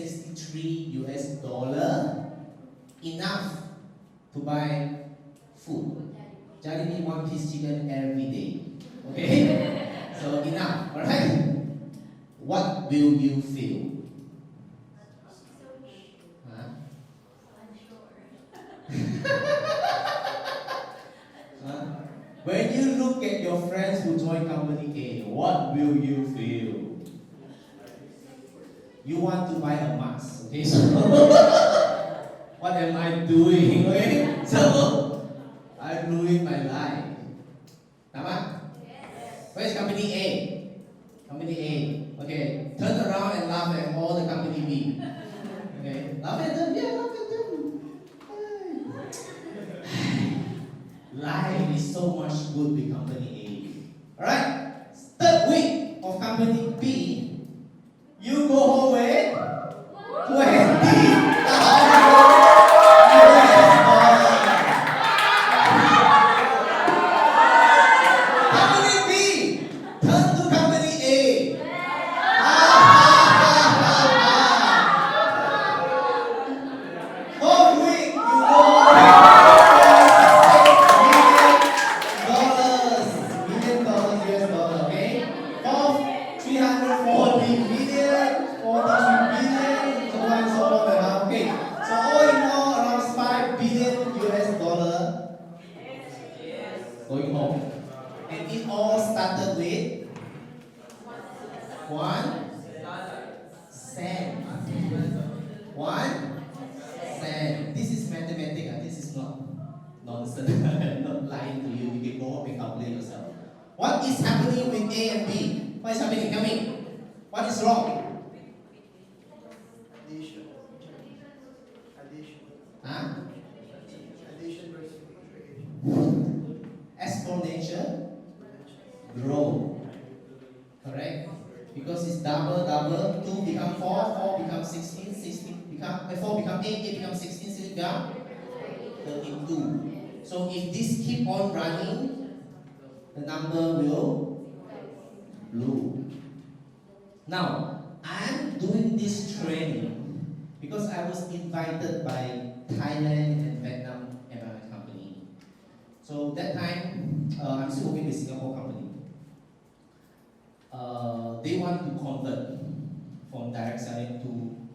$63 enough to buy food. Jadi need one piece chicken every day. Okay? So enough, alright? What will you feel? Huh? When you look at your friends who join company A, what will you feel? You want to buy a mask, okay? So what am I doing? Okay? So I'm ruining my life. Nama? Yes. Where's company A? Company A. Okay. Turn around and laugh at all the company B. Okay. Laugh at them. Yeah, laugh at them. Life is so much good with company A. Alright? Third week of company B, you go home with $20,000. Company B, turn to company A. Fourth week, you go $6 million US, okay? Fourth, 340 million, 43 billion, so on and so on. Okay, so all in all, around $5 billion US going home. And it all started with 1 cent. 1 cent. This is mathematics. This is not nonsense. I'm not lying to you. You can go home and calculate yourself. What is happening with A and B? What is happening? Tell me. What is wrong? Addition. Huh? Addition versus multiplication. Exponential growth. Correct? Because it's double, 2 become 4, 4 become 16, 16 become 4 become 8 become 16, 16 become 32. So if this keep on running, the number will blow. Now, I'm doing this training because I was invited by Thailand and Vietnam MLM company. So that time, I'm still working with Singapore company. They want to convert from direct selling to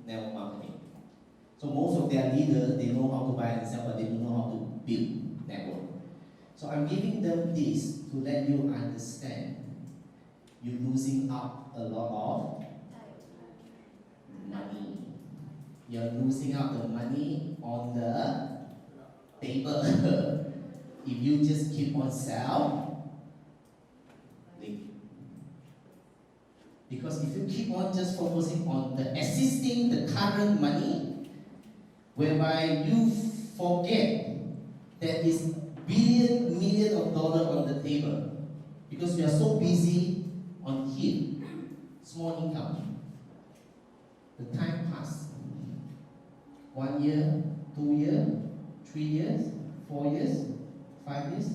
network marketing. So most of their leaders, they know how to buy and sell, but they don't know how to build network. So I'm giving them this to let you understand you're losing out a lot of money. You're losing out the money on the table. If you just keep on selling. Because if you keep on just focusing on the existing, the current money, whereby you forget there is billion, million of dollars on the table, because you are so busy on here, small income. The time passed. 1 year, 2 years, 3 years, 4 years, 5 years.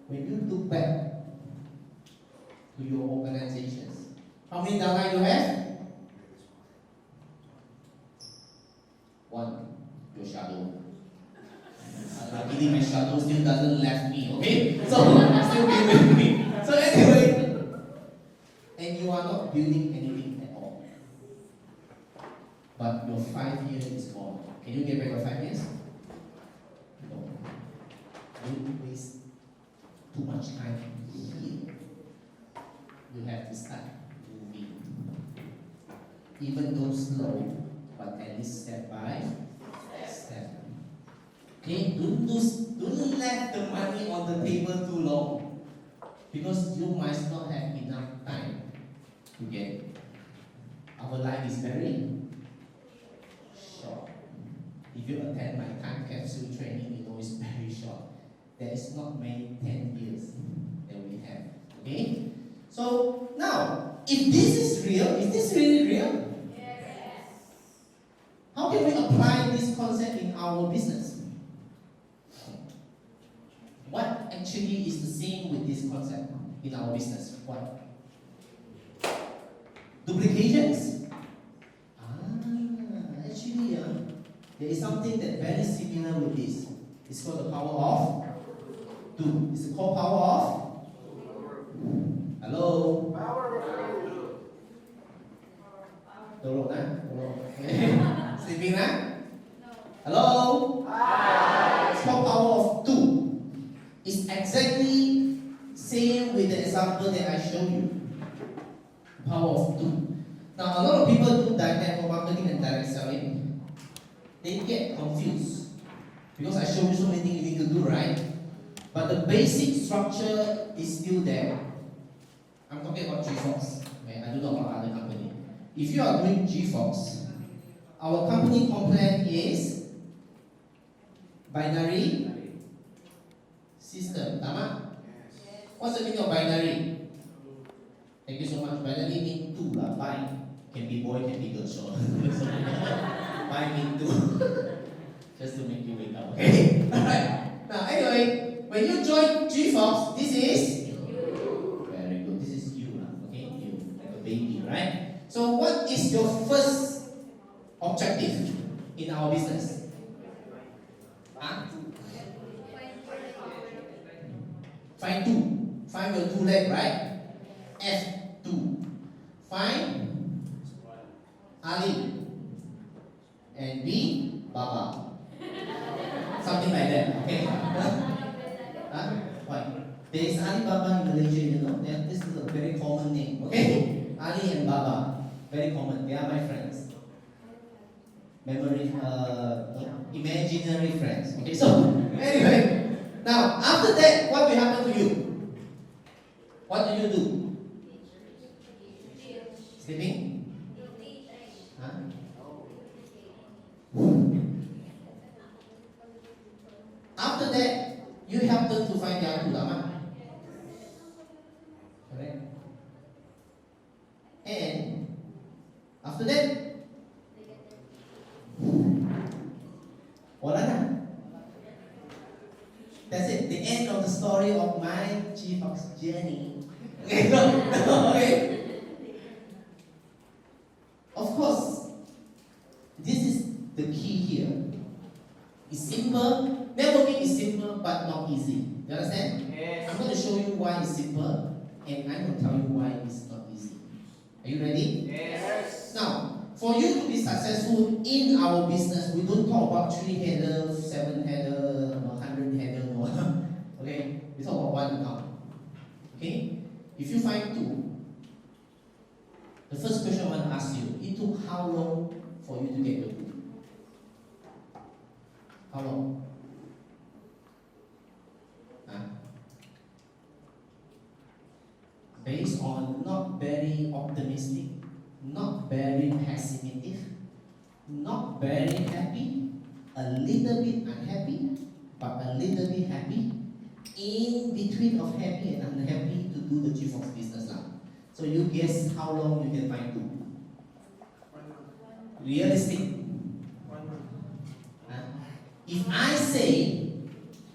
When you look back to your organizations, how many downline you have? 1. Your shadow. Luckily my shadow still doesn't left me, okay? So still be with me. So anyway, and you are not building anything at all. But your 5 years is gone. Can you get back your 5 years? No. You waste too much time here. You have to start moving. Even though slow, but at least step by step. Okay, don't let the money on the table too long, because you might not have enough time to get it. Our life is very short. If you attend my time capsule training, you know it's very short. There is not many 10 years that we have. Okay? So now, if this is real, is this really real? Yes. How can we apply this concept in our business? What actually is the same with this concept in our business? What? Duplications? there is something that very similar with this. It's called the power of 2. It's called power of? Hello? Tolong na? Tolong. Sleeping na? Hello? It's called power of 2. It's exactly same with the example that I showed you. Power of 2. Now, a lot of people do network marketing and direct selling. They get confused because I showed you so many things you need to do, right? But the basic structure is still there. I'm talking about GFox. Okay? I don't know about other company. If you are doing GFox, our company complaint is binary system. Tama? What's the meaning of binary? Thank you so much. Binary means 2 lah. Bi. Can be boy, can be girl. So, bi means 2. Just to make you wake up. Okay? Alright. Now, anyway, when you join GFox, this is you. Very good. This is you lah. Okay? You. Like a baby, right? So, what is your first objective in our business? Huh? Find 2. Find your 2 leg, right? F2. Find Ali. And B, Baba. Something like that, okay? Huh? Why? There is Ali Baba in Malaysia, you know. This is a very common name, okay? Ali and Baba. Very common. They are my friends. Imaginary friends. Okay, so anyway, now after that, what will happen to you? What do you do? Sleeping? Huh? After that, you help them to find their ulama. Correct? And after that, wala na. That's it. The end of the story of my GFox journey. Okay, okay. Of course, this is the key here. It's simple. Networking is simple but not easy. You understand? Yes. I'm going to show you why it's simple and I'm going to tell you why it's not easy. Are you ready? Yes. Now, for you to be successful in our business, we don't talk about 3 header, 7 header, 100 header, no. Okay? We talk about 1 account. Okay? If you find 2, the first question I want to ask you, it took how long for you to get your 2? How long? Huh? Based on not very optimistic, not very pessimistic, not very happy, a little bit unhappy, but a little bit happy, in between of happy and unhappy to do the GFox business now. So you guess how long you can find 2? 1 month. Realistic. 1 month. Huh? If I say,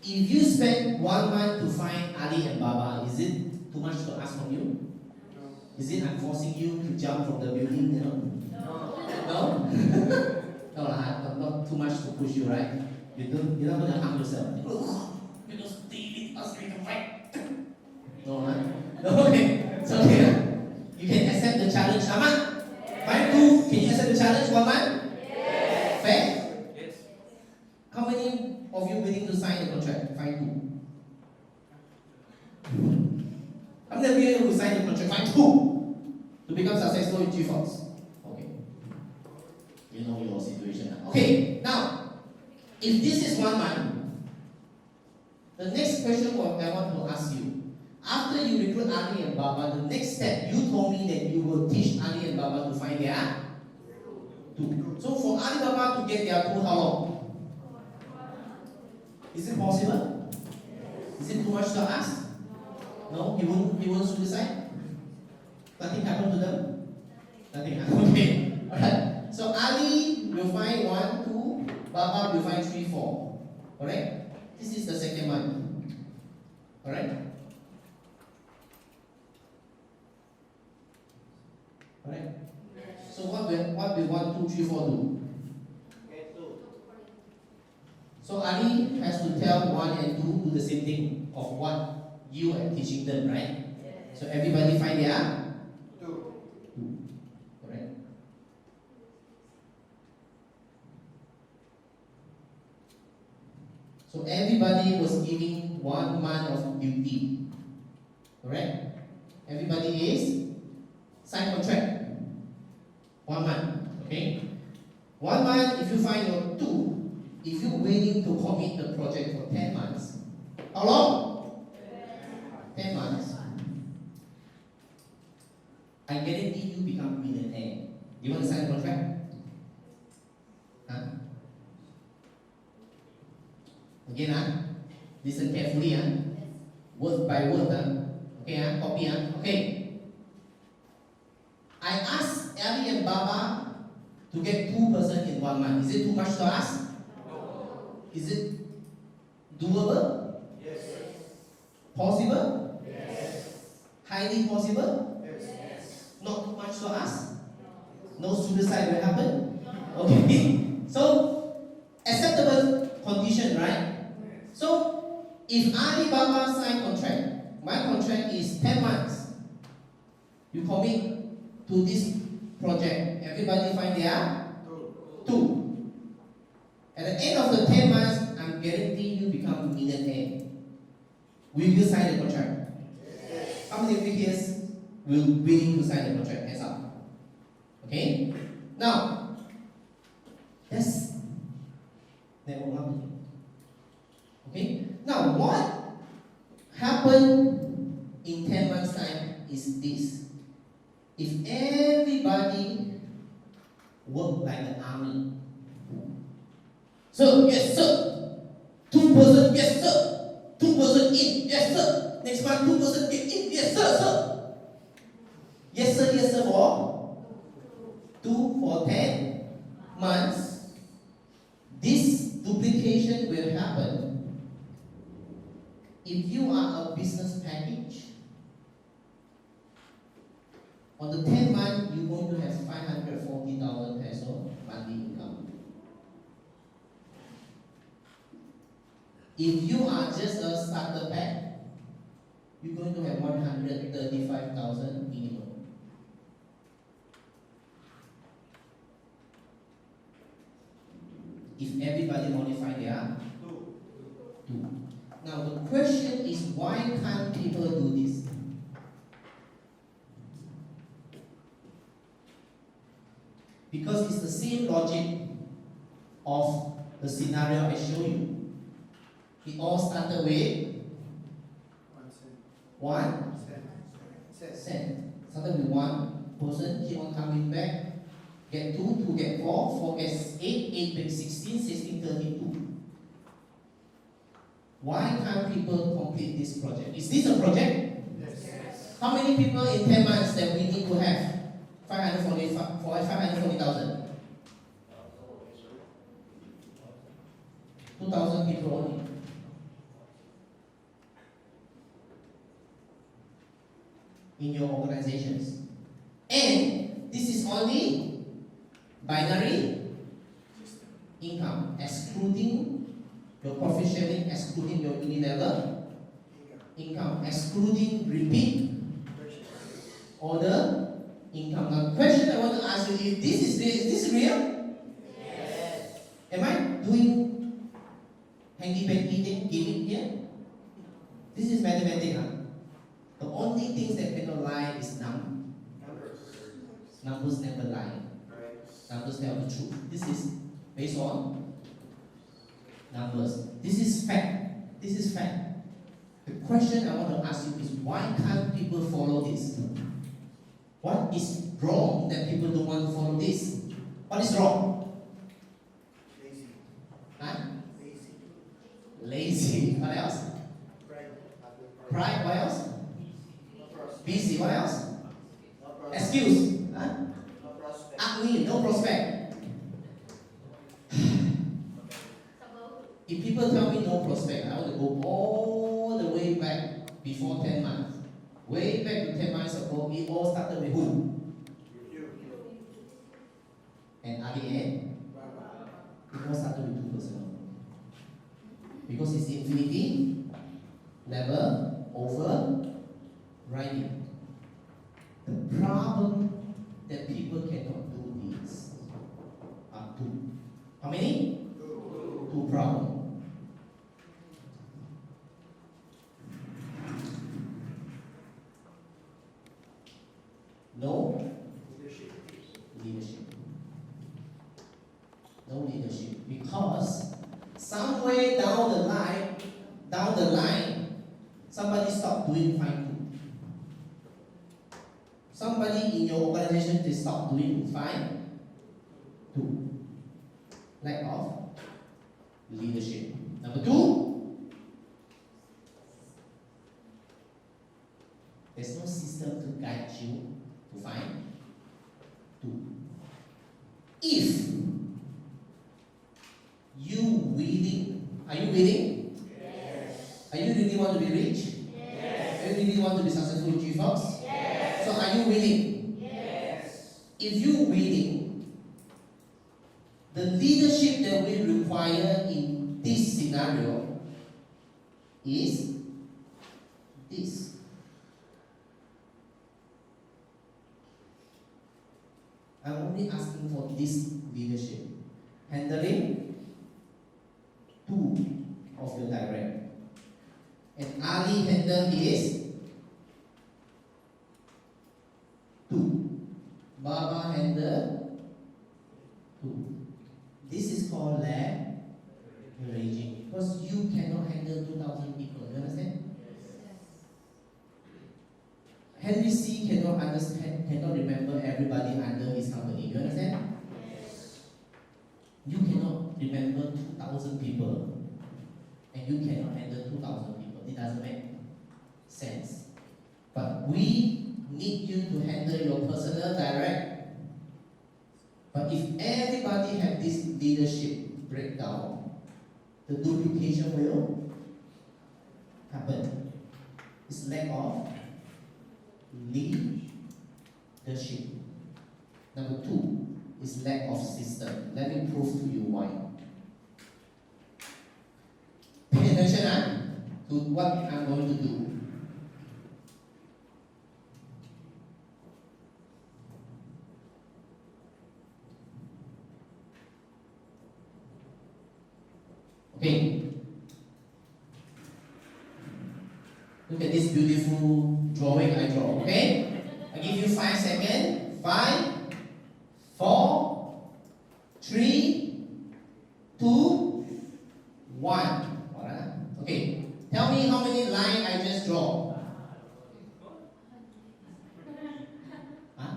if you spend 1 month to find Ali and Baba, is it too much to ask from you? No. Is it I'm forcing you to jump from the building, you know? No. No? No, not too much to push you, right? You're not going to harm yourself. Because David asked me to fight. No, right? No, okay. So, okay. You can accept the challenge, Ahmad? Find 2. Can you accept the challenge 1 month? Yes. Fair? Yes. How many of you willing to sign the contract? Find 2. How many of you will sign the contract? Find 2 to become successful in GFox. Okay. You know your situation now. Okay, now, if this is 1 month, the next question what I want to ask you. After you recruit Ali and Baba, the next step, you told me that you will teach Ali and Baba to find their 2. So for Ali Baba to get their 2, how long? Is it possible? Is it too much to ask? No? He won't suicide? Nothing happened to them? Nothing happened. Okay. Alright. So Ali will find 1, 2, Baba will find 3, 4. Alright? This is the second one. Alright? Alright? So what will 1, 2, 3, 4 do? Get 2. So Ali has to tell 1 and 2 do the same thing of what you are teaching them, right? So everybody find their 2. 2. Correct? So everybody was giving 1 month of duty. Correct? Everybody is sign contract. 1 month. Okay? 1 month, if you find your 2, if you're willing to commit the project for 10 months, how long? 10 months. I guarantee you become millionaire. Do you want to sign a contract? Huh? Again, listen carefully, word by word, okay, copy, okay. I asked Ali and Baba to get 2 persons in 1 month. Is it too much to ask? No. Is it doable? Yes. Possible? Yes. Highly possible? Yes. Not too much to ask? No suicide will happen? Okay. So, acceptable condition, right? So, if Alibaba sign contract, my contract is 10 months. You commit to this project. Everybody find their 2. At the end of the 10 months, I'm guaranteeing you become millionaire. Will you sign the contract? Yes. How many of you here will willing to sign the contract? Hands up. Okay? Now, that's network marketing. Okay? Now, what happened in 10 months' time is this. If everybody work like an army, sir, yes, sir. 2 person, yes, sir. 2 person in, yes, sir. Next month, 2 person get in, yes, sir, sir. Yes, sir, for 2 for 10 months. This duplication will happen if you are a business package. On the 10th month, you're going to have 540,000 peso monthly income. If you are just a starter pack, you're going to have 135,000 minimum. If everybody modify their 2. Now the question is, why can't people do this? Because it's the same logic of the scenario I show you. It all started with 1 cent. Started with 1 person, keep on coming back. Get 2, 2 get 4, 4 gets 8, 8 gets 16, 16 32. Why can't people complete this project? Is this a project? Yes. How many people in 10 months that we need to have? 540,000. 2,000 people only. In your organizations. And this is only binary income, excluding your profit sharing, excluding your unilever income, excluding repeat order income. Now, the question I want to ask you is this is real? Yes. Am I doing hanky-panky thing, giving here? This is mathematics. The only things that cannot lie is numbers. Numbers never lie. Numbers tell the truth. This is based on numbers. This is fact. This is fact. The question I want to ask you is, why can't people follow this? What is wrong that people don't want to follow this? What is wrong? Lazy. Huh? Lazy. Lazy. What else? Pride. What else? Busy. What else? Excuse. Huh? Acne. No prospect. If people tell me no prospect, I want to go all the way back before 10 months. Way back to 10 months ago, it all started with who? And at the end, it all started with 2%. Because it's infinity level over writing. The problem that people cannot do is two. How many? Two problems. No leadership. No leadership. Because somewhere down the line, somebody stopped doing fine too. Somebody in your organization they stop doing fine too. Lack of leadership. Number two, there's no system to guide you to find two. If you willing, are you willing? Yes. Are you really want to be rich? Yes. Are you really want to be successful in GFox? Yes. So are you willing? Yes. If you willing, the leadership that we require in this scenario is this. I'm only asking for this leadership. Handling two of your direct. And Ali handle is two. Baba handle two. This is called leveraging. Because you cannot handle 2,000 people. You understand? Henry C cannot understand, cannot remember everybody under his company. You understand? You cannot remember 2,000 people, and you cannot handle 2,000 people. It doesn't make sense. But we need you to handle your personal direct. But if everybody have this leadership breakdown, the duplication will happen. It's lack of leadership. Number two is lack of system. Let me prove to you why. Pay attention to what I'm going to do. Okay. Look at this beautiful drawing I draw. Okay? I give you 5 seconds. 5, 4, 3, 2, 1. Alright? Okay. Tell me how many lines I just draw. Huh?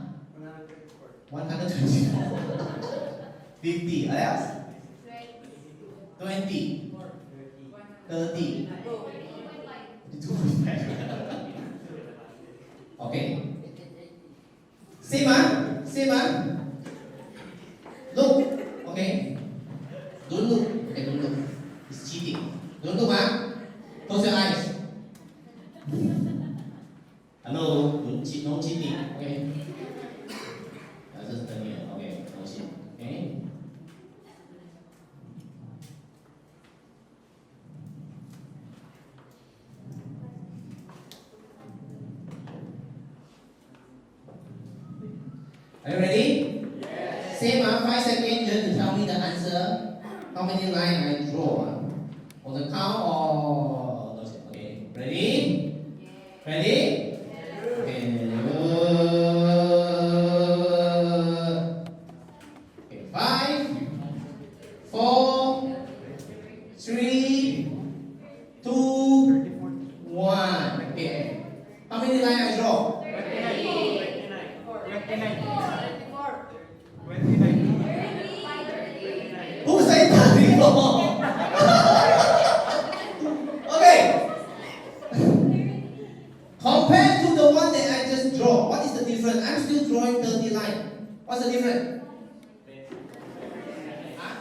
124. 50. Else? 20. 30. Okay. Same ah? Same ah? Look. Okay. Don't look. Okay, don't look. It's cheating. Don't look ah? Close your eyes. Hello. Don't cheat. No cheating. Okay. Just turn here. Okay. No cheat. Okay. Are you ready? Yes. Same 5 seconds just to tell me the answer. How many lines I draw? On the count or no? Okay. Ready? Ready? Okay. Okay. 5, 4, 3, 2, 1. Okay. How many lines I draw? 29. Who said 34? Okay. Compared to the one that I just draw, what is the difference? I'm still drawing 30 lines. What's the difference? Huh?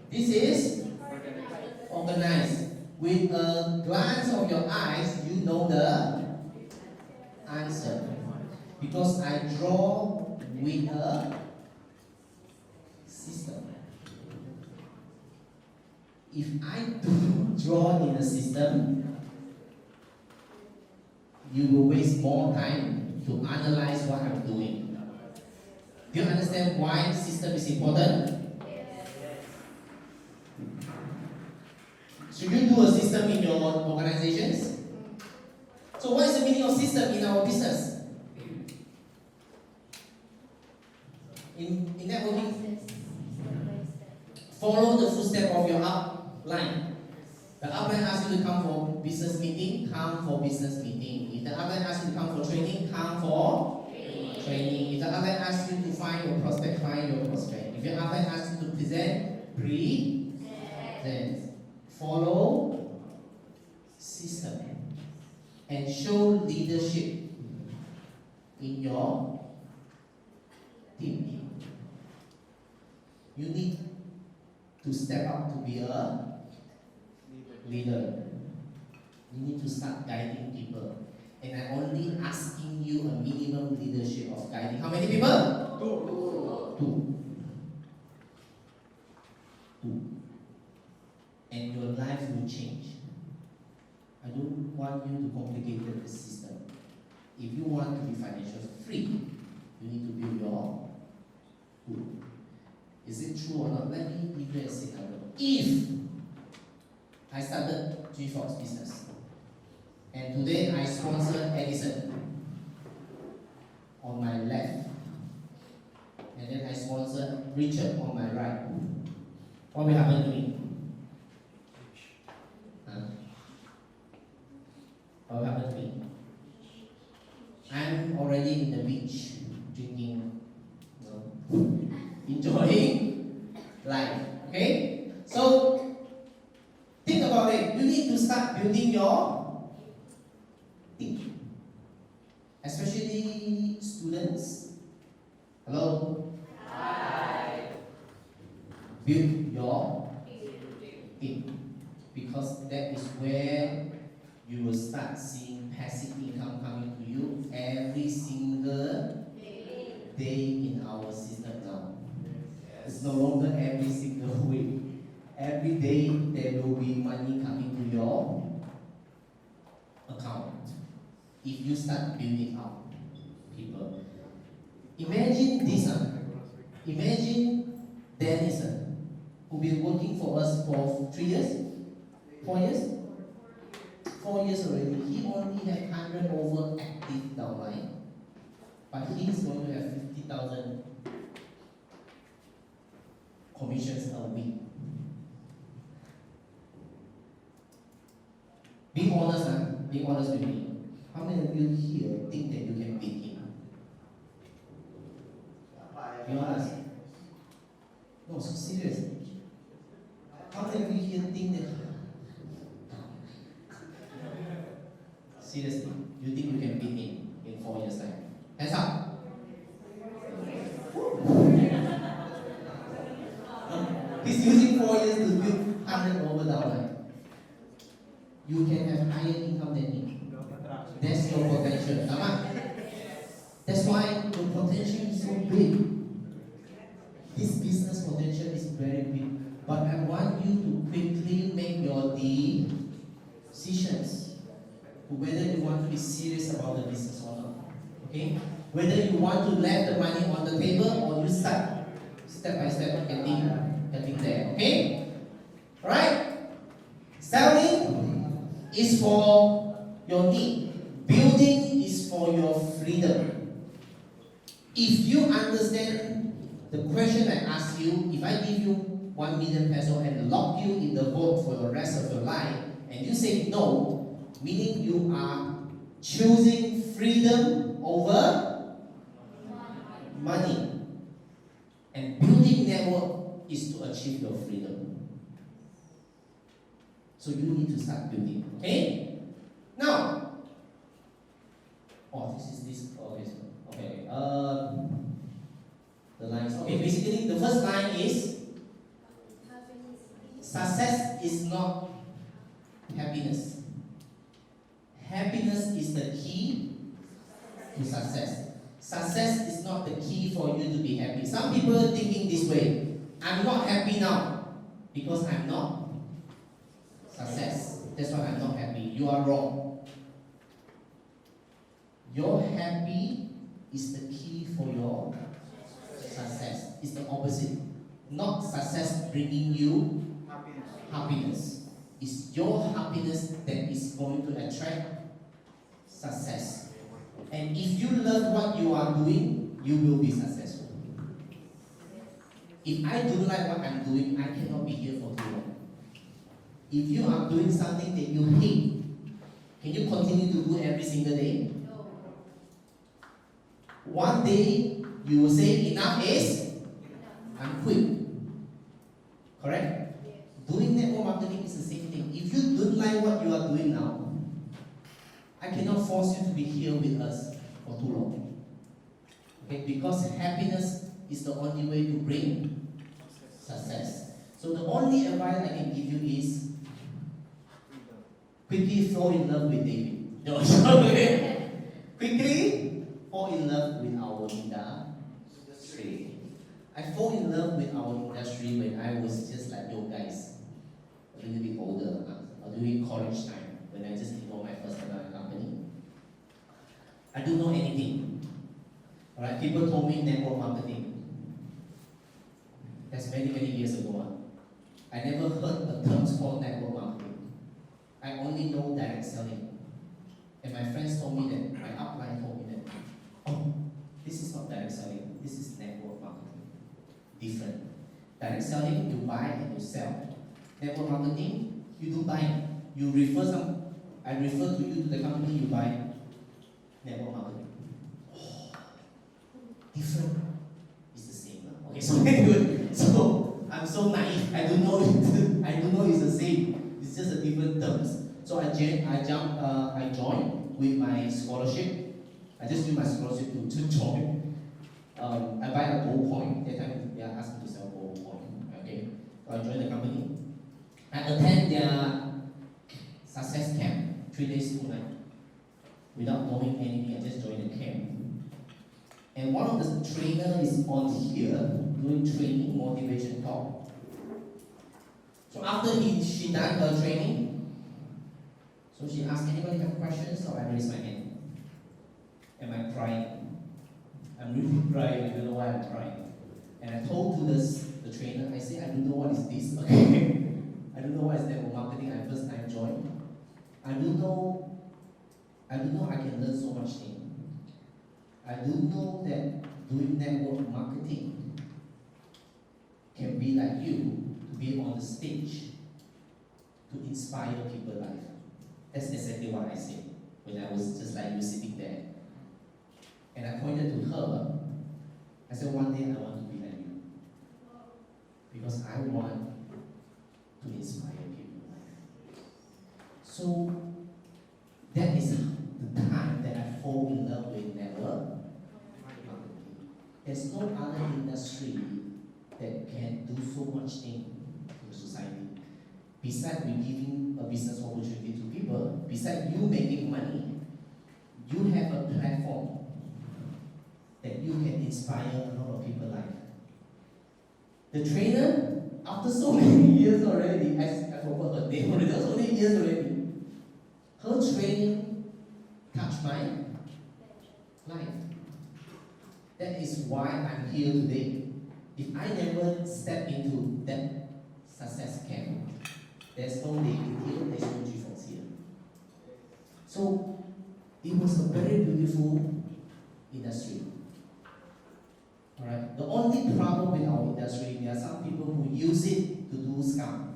This is organized. With a glance of your eyes, you know the answer. Because I draw with a system. if I do draw in the system, you will waste more time to analyze what I'm doing. Do you understand why system is important? Should you do a system in your organizations? So what is the meaning of system in our business? In networking, follow the footsteps of your upline. The upline asks you to come for business meeting, come for business meeting. If the upline asks you to come for training, come for training. If the upline asks you to find your prospect, find your prospect. If your upline asks you to present, present. Follow system and show leadership in your team. You need to step up to be a leader. You need to start guiding people. And I'm only asking you a minimum leadership of guiding. How many people? Two. And your life will change. I don't want you to complicate the system. If you want to be financially free, you need to build your pool. Is it true or not? Let me give you a scenario. If I started G-Fox business and today I sponsor Edison on my left and then I sponsor Richard on my right, what will happen to me? What will happen to me? I'm already in the beach drinking, enjoying life. Okay? So think about it. You need to start building your team. Especially students. Hello? Hi. Build your team. Because that is where you will start seeing passive income coming to you every single day in our system now. It's no longer every single week. Every day there will be money coming to your account. If you start building up people. Imagine this. Imagine Dennis, who been working for us for 3 years? 4 years? 4 years already. He only had 100 over active downline. But he's going to have 50,000 commissions a week. Be honest, be honest with me. How many of you here think that you can beat him? Be honest. No, so serious. How many of you here think that? Seriously, you think you can beat him in 4 years' time? Hands up. He's using 4 years to build 100 over downline. You can have higher income than him. That's your potential. That's why your potential is so big. This business potential is very big. But I want you to quickly make your decisions. Whether you want to be serious about the business or not. Okay? Whether you want to let the money on the table or you start step by step getting there. Okay? Alright? Selling is for your need. Building is for your freedom. If you understand the question I asked you, if I give you 1 million peso and lock you in the boat for the rest of your life, and you say no, meaning you are choosing freedom over money. And building network is to achieve your freedom. So you need to start building. Okay? Now, okay. The lines. Okay, basically the first line is success is not happiness. Happiness is the key to success. Success is not the key for you to be happy. Some people are thinking this way. I'm not happy now because I'm not That's why I'm not happy. You are wrong. Your happy is the key for your success. It's the opposite. Not success bringing you happiness. It's your happiness that is going to attract success. And if you love what you are doing, you will be successful. If I don't like what I'm doing, I cannot be here for too long. If you are doing something that you hate, can you continue to do every single day? One day you will say enough is I'm quit. Correct? Doing network marketing is the same thing. If you don't like what you are doing now, I cannot force you to be here with us for too long. Okay? Because happiness is the only way to bring success. So the only advice I can give you is quickly fall in love with David. No, sorry. Quickly fall in love with our industry. I fall in love with our industry when I was just like you guys, a little bit older, during college time, when I just enrolled my first ever company. I don't know anything. Alright, people told me network marketing. That's many years ago. I never heard a term called network marketing. I only know direct selling. And my friends told me that, my upline told me that, oh, this is not direct selling, this is network marketing. Different. Direct selling, you buy and you sell. Network marketing, you do buy. You refer some, I refer to you to the company you buy. Network marketing. Oh, different. It's the same. Okay, so anyway, so I'm so naive. I don't know it's the same. It's just a different terms. So I joined with my scholarship. I just use my scholarship to join. I buy a gold coin. That time they asked me to sell gold coin. Okay, so I joined the company. I attend their success camp, 3 days, 2 nights. Without knowing anything, I just joined the camp. And one of the trainers is on here doing training, motivation talk. So after she done her training, so she asked, anybody have questions? So I raised my hand. Am I crying? I'm really crying, I don't know why I'm crying. And I told to the trainer, I said, I don't know what is this, okay? I don't know what is network marketing, I first time joined. I don't know I can learn so much things. I don't know that doing network marketing can be like you, to be on the stage, to inspire people's life. That's exactly what I said when I was just like you sitting there. And I pointed to her. I said, one day I want to be like you. Because I want to inspire people's life. So that is the time that I fall in love with network marketing. There's no other industry that can do so much thing to society. Besides we giving a business opportunity to people, besides you making money, you have a platform that you can inspire a lot of people's life. The trainer, after so many years already, I forgot her name already, so many years already, her training touched my life. That is why I'm here today. If I never step into that success camp, there's no David here, there's no G-Fox here. So, it was a very beautiful industry. Alright, the only problem with our industry, there are some people who use it to do scam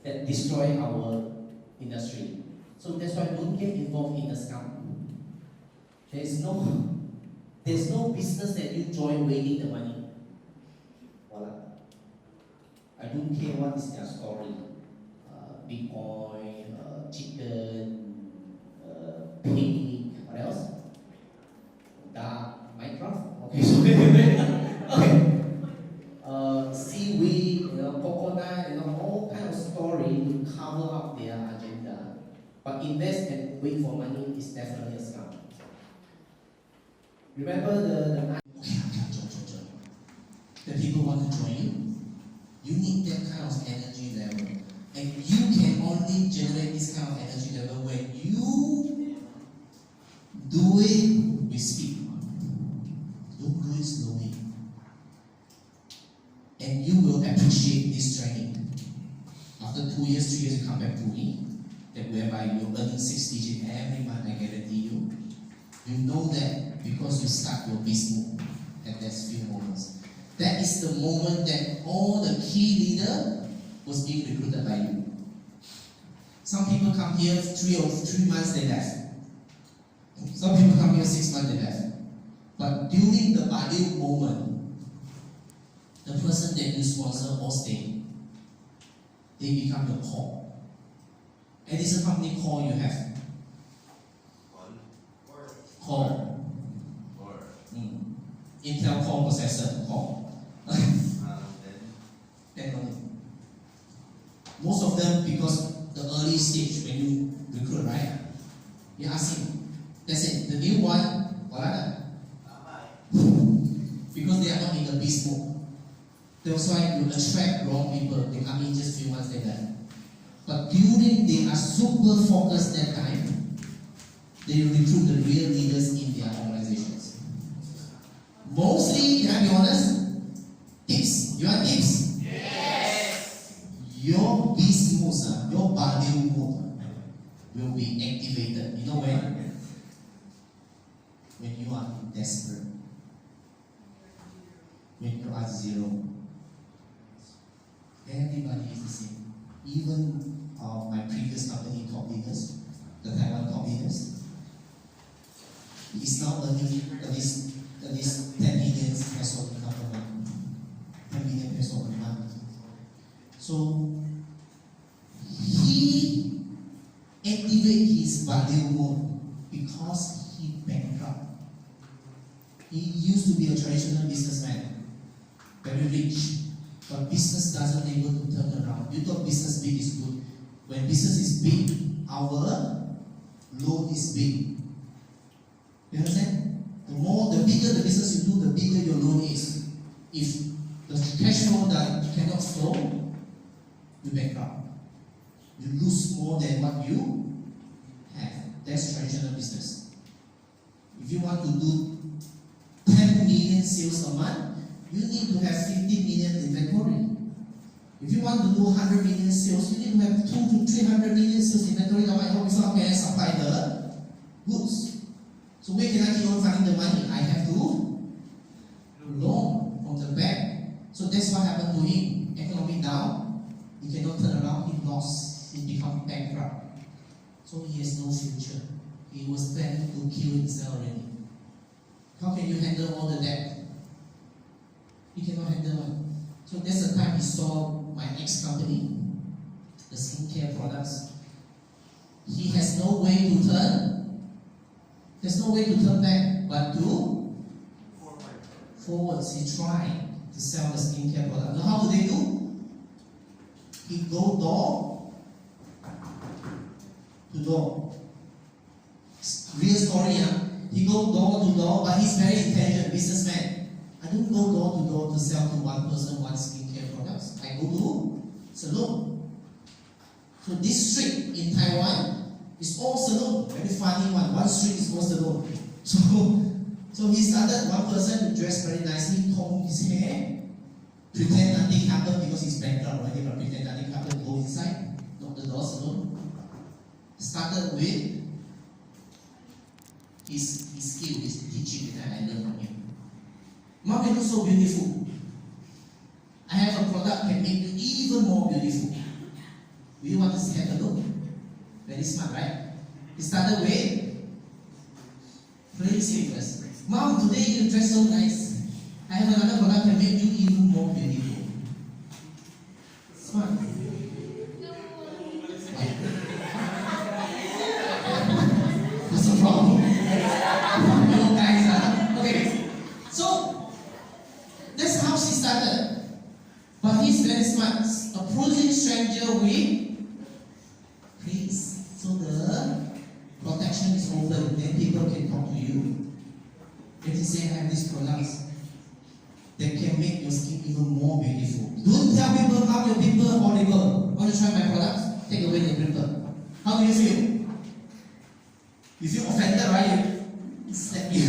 that destroy our industry. So that's why don't get involved in the scam. There's no business that you join waiting the money. Voila. I don't care what is their story. Bitcoin, chicken, pig, what else? Minecraft. Okay, so okay. Seaweed, coconut, all kind of story to cover up their agenda. But invest and wait for money is definitely a scam. Remember the people want to join you. You need that kind of energy level, and you can only only generate this kind of energy level when you do it with speed. Don't do it slowly. And you will appreciate this training. After 2 years, 3 years, you come back to me, that whereby you're earning 6 digits every month, I guarantee you. You know that because you start your business at that few moments. That is the moment that all the key leader was being recruited by you. Some people come here 3 months they left. Some people come here 6 months they left. But during the ideal moment, the person that you sponsor all stay. They become your core. And it's a company core you have. Core. Intel Core processor, core. Then only. Most of them, because the early stage when you recruit, right? You ask him, that's it. The new one, because they are not in the beast mode. That's why you attract wrong people. They come in just few months later. But during they are super focused that time, they recruit the real leaders in their organizations. Mostly, can I be honest? Tips. You want tips? Yes. Your beast mode, your value mode will be activated. You know when? When you are desperate. When you are zero. Everybody is the same. Even my previous company top leaders, the Taiwan top leaders, is now earning at least 10 million peso income per month. 10 million peso per month. So he activated his value mode because he bankrupt. He used to be a traditional businessman, very rich. But business doesn't able to turn around. You thought business big is good. When business is big, our loan is big. You understand? The bigger the business you do, the bigger your loan is. If the cash flow that cannot flow, you bankrupt. You lose more than what you have. That's traditional business. If you want to do 10 million sales a month, you need to have 50 million inventory. If you want to do 100 million sales, you need to have 200 to 300 million sales inventory. That might help before I can supply the goods. So where can I keep on finding the money? I have to loan from the bank. So that's what happened to him. Economy down, he cannot turn around, he lost, he become bankrupt. So he has no future. He was planning to kill himself already. How can you handle all the debt? He cannot handle it. So that's the time he saw my ex-company, the skincare products. He has no way to turn. There's no way to turn back, but to forwards. He tried to sell the skincare product. Now how do they do? He go door to door. Real story, he go door to door, but he's very intelligent businessman. I don't go door to door to sell to one person one skincare products. I go to salon. So this street in Taiwan is all salon. Very funny one. One street is all salon. So he started one person dressed very nicely, comb his hair, pretend nothing happened because he's bankrupt already, but pretend nothing happened, go inside, knock the door salon. Started with his skill, his teaching that I learned from him. Mom, you look so beautiful. I have a product that can make you even more beautiful. Do you want to see have a look? Very smart, right? He started with praise first. Mom, today you dress so nice. I have another product that can make you even more beautiful. Smart. What's the problem? You guys, okay. So that's how she started. But he's very smart. Approaching stranger with praise. So the protection is open. Then people can talk to you. If you say I have these products that can make your skin even more beautiful. Don't tell people how your people are horrible. Want to try my products? take away the printer. How do you feel? You feel offended, right? Slap you.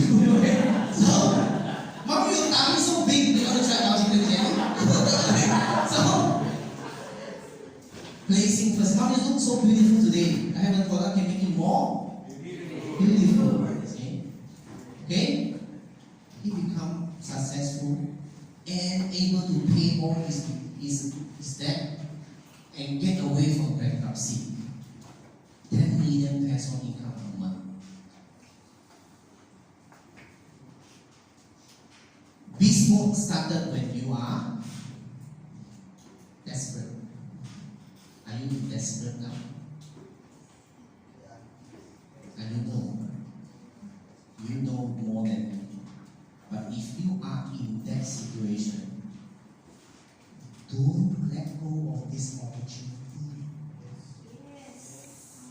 So, Mom, your tummy is so big, you want to try out chicken jelly? So, placing first. Mom, you look so beautiful today. I have a product can make you more beautiful. Okay? He become successful and able to pay all his debt and get away from bankruptcy. 10 million peso income a month. Bespoke started when you are desperate. Are you desperate now? I don't know. You know more than me. But if you are in that situation, don't let go of this opportunity.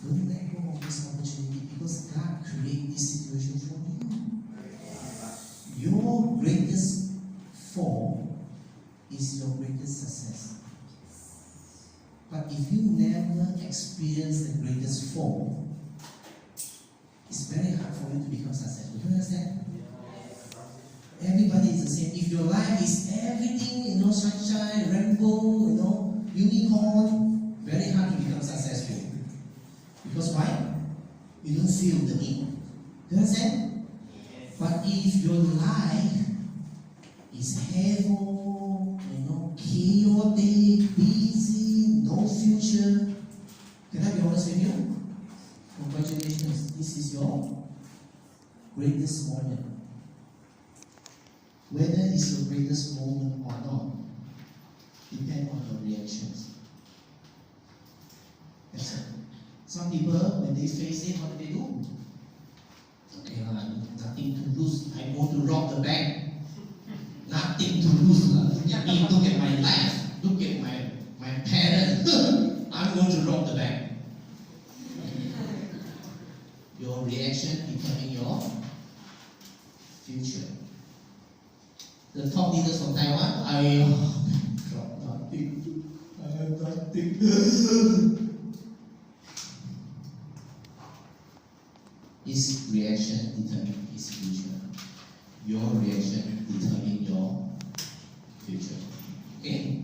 Don't let go of this opportunity because God created this situation for you. Your greatest fall is your greatest success. But if you never experience the greatest fall, it's very hard for you to become successful. Do you understand? Everybody is the same. If your life is everything, sunshine, rainbow, unicorn, very hard to become successful. Because why? You don't feel the need. Do you understand? But if your life is heavy, chaotic, busy, no future, can I be honest with you? Congratulations, this is your greatest moment. Whether it's your greatest moment or not, depends on your reactions. That's it. Some people, when they face it, what do they do? Okay, nothing to lose. I want to rob the bank. Nothing to lose. Look at my life. Look at my parents. I'm going to rob the bank. Your reaction determines your future. The top leaders from Taiwan, I drop nothing. I have nothing. His reaction determines his future. Your reaction determines your future. Okay?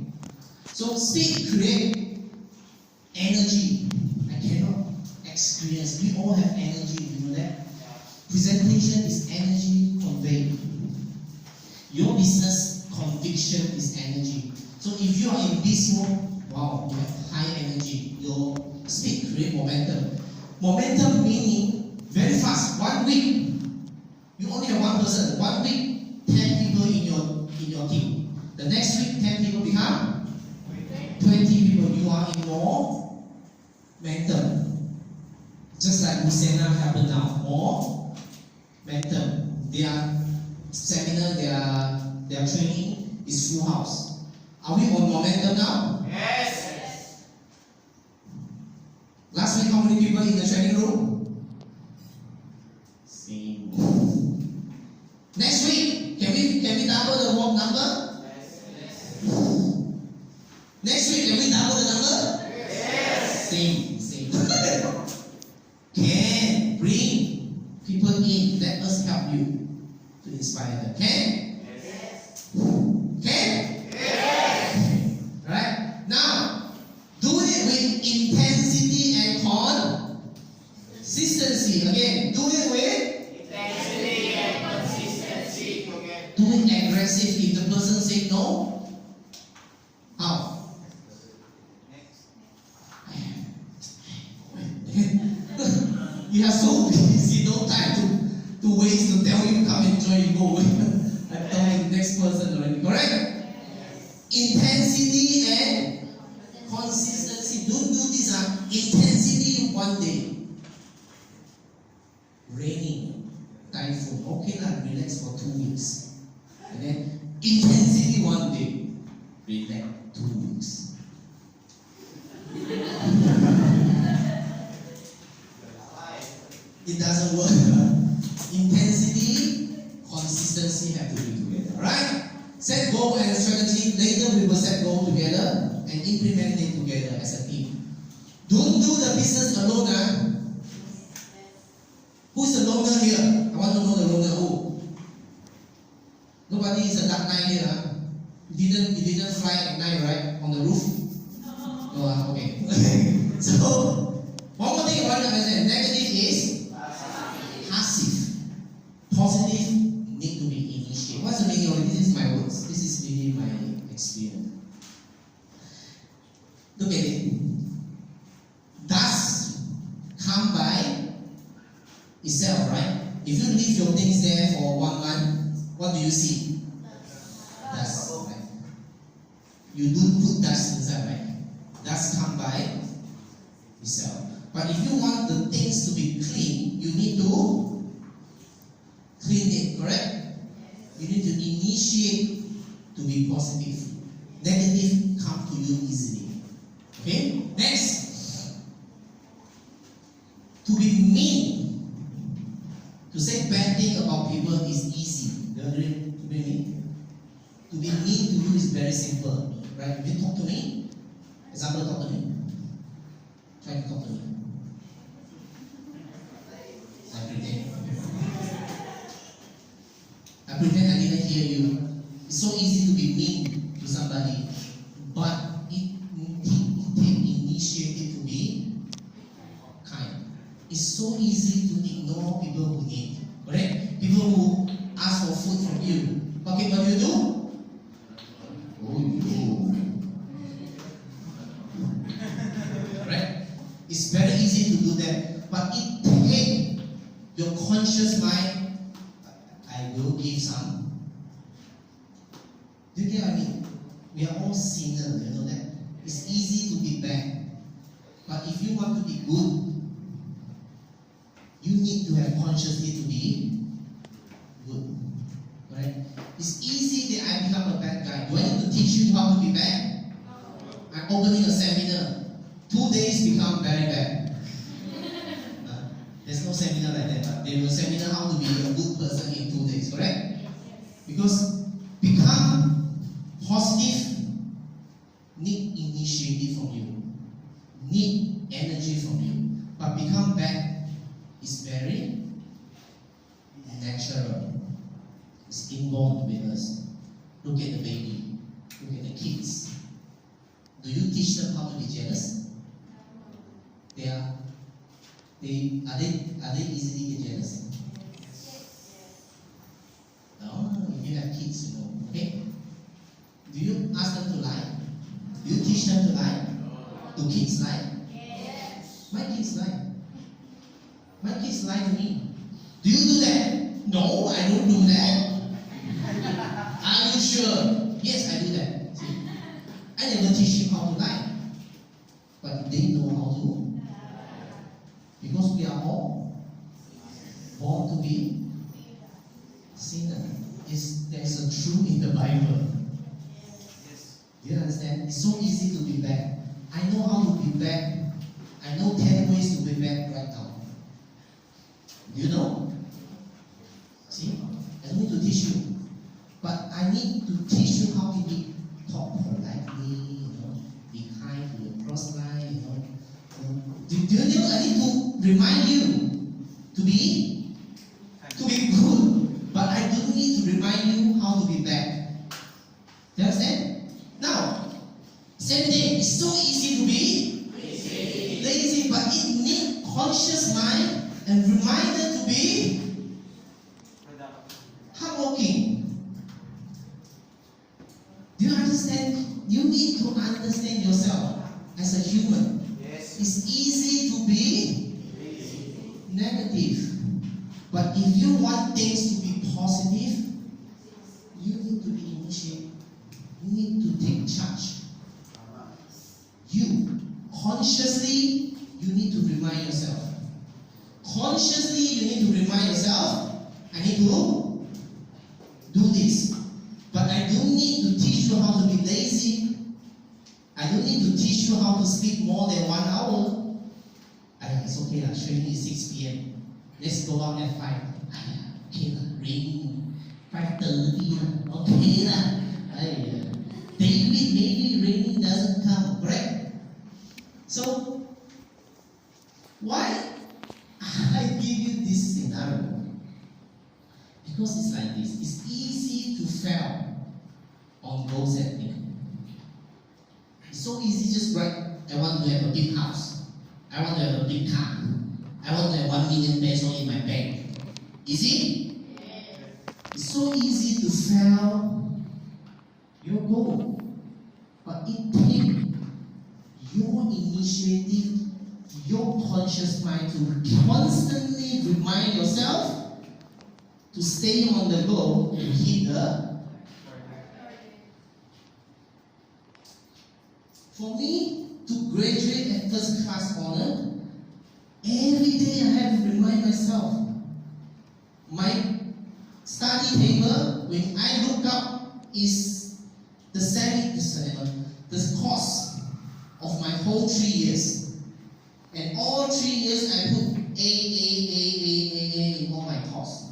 So speak, create energy. I cannot experience. We all have energy, you know that? Presentation is energy conveyed. Your business conviction is energy. So if you are in this mode, wow, you have high energy. Your speak, create momentum. Momentum meaning very fast. 1 week, you only have one person. 1 week, 10 people in your team. The next week, 10 people become 20 people. You are in more momentum. Just like Lucena happened now. More momentum. Their seminar, their training is full house. Are we on momentum now? Yes. Last week, how many people in the training room? Same. Next week, can we double the work number? Yes. Next week, can we double the number? Yes. Same. Can bring people in. Let us help you to inspire them. Can? Yes. Can? Yes. Right? Now, do it with intensity and consistency. Again, do it with Intensity and consistency. Okay. do it aggressive. If the person says no, how? You are so busy, no time to waste to tell you come enjoy, you go away. I'm telling the next person already, correct? Intensity and consistency. Don't do this. Intensity 1 day. Raining, typhoon. Okay, relax for 2 weeks. And then intensity 1 day. Relax 2 weeks. It doesn't work. Intensity, consistency have to be together. Right? Set goal and strategy. Later we will set goal together and implement it together as a team. Don't do the business alone. Who's the loner here? I want to know the loner. Who? Nobody is a dark knight here. You didn't fly at night, right? On the roof? No, okay. So, one more thing I want to understand. Negative is passive. Positive need to be initiated. What's the meaning of it? This is my words. This is really my experience. Look at it. Dust come by itself, right? If you leave your things there for 1 month, what do you see? Dust, right? You don't put dust inside, right? Dust come by itself. But if you want the things to be clean, you need to clean it, correct? You need to initiate to be positive. Negative come to you easily. Okay? Next. To be mean. To say bad thing about people is easy. To be mean. To be mean to you is very simple. Right? If you talk to me, example, talk to me. Try to talk to me. I pretend. I pretend I didn't hear you. It's so easy to be mean to somebody, but it takes initiative to be kind. It's so easy to ignore people who need. Correct? People who ask for food from you. Okay, what do you do? Oh, you do. Right? It's very easy to do that, but it takes your conscious mind. I will give some. Do you get what I mean? We are all sinners, you know that? It's easy to be bad. But if you want to be good, you need to have consciously to be good. Right? It's easy that I become a bad guy. Do I need to teach you how to be bad? I'm opening a seminar. 2 days become very bad. There's no seminar like that, but they will seminar how to be a good person in 2 days, correct? Because become positive need initiative from you, need energy from you. But become bad is very natural. It's inborn to us. Look at the baby, look at the kids. Do you teach them how to be jealous? Are they easily get jealous? No, if you have kids, you know, okay? Do you ask them to lie? Do you teach them to lie? Do kids lie? Yes. My kids lie. My kids lie to me. Do you do that? No, I don't do that. Are you sure? Yes, I do that. See? I never teach him how to lie. But they know how to. Because we are all born to be sinners. There's a truth in the Bible. Do you understand? It's so easy to be bad. I know how to be bad. I know 10 ways to be bad right now. Do you know? See? I don't need to teach you. But I need to teach you how to be talk politely, be kind to the cross line, Do you know I need to remind you to be good, but I don't need to remind you how to be bad. Do you understand? Now, same thing. It's so easy to be lazy, but it needs conscious mind and reminder to be hardworking. Do you understand? You need to understand yourself as a human. It's easy to be negative. But if you want things to be positive, you need to be initiated. You need to take charge. You, consciously, you need to remind yourself. Consciously, you need to remind yourself, I need to do this. But I don't need to teach you how to be lazy. I don't need to teach you how to sleep more than 1 hour. It's okay, training is 6 p.m. Let's go out at 5. Okay, raining. 5:30. Okay, David, maybe raining doesn't come, correct? So, Why I give you this scenario? Because it's like this. It's easy to fail on goal setting. It's so easy, just write, I want to have a big house. I want to have a big car. I want to have 1 million peso in my bank. Easy? It's so easy to fail your goal. But it takes your initiative, your conscious mind to constantly remind yourself to stay on the goal and hit the. For me, to graduate at first class honor, every day I have to remind myself. My study table, when I look up, is the course of my whole 3 years. And all 3 years I put A in all my course.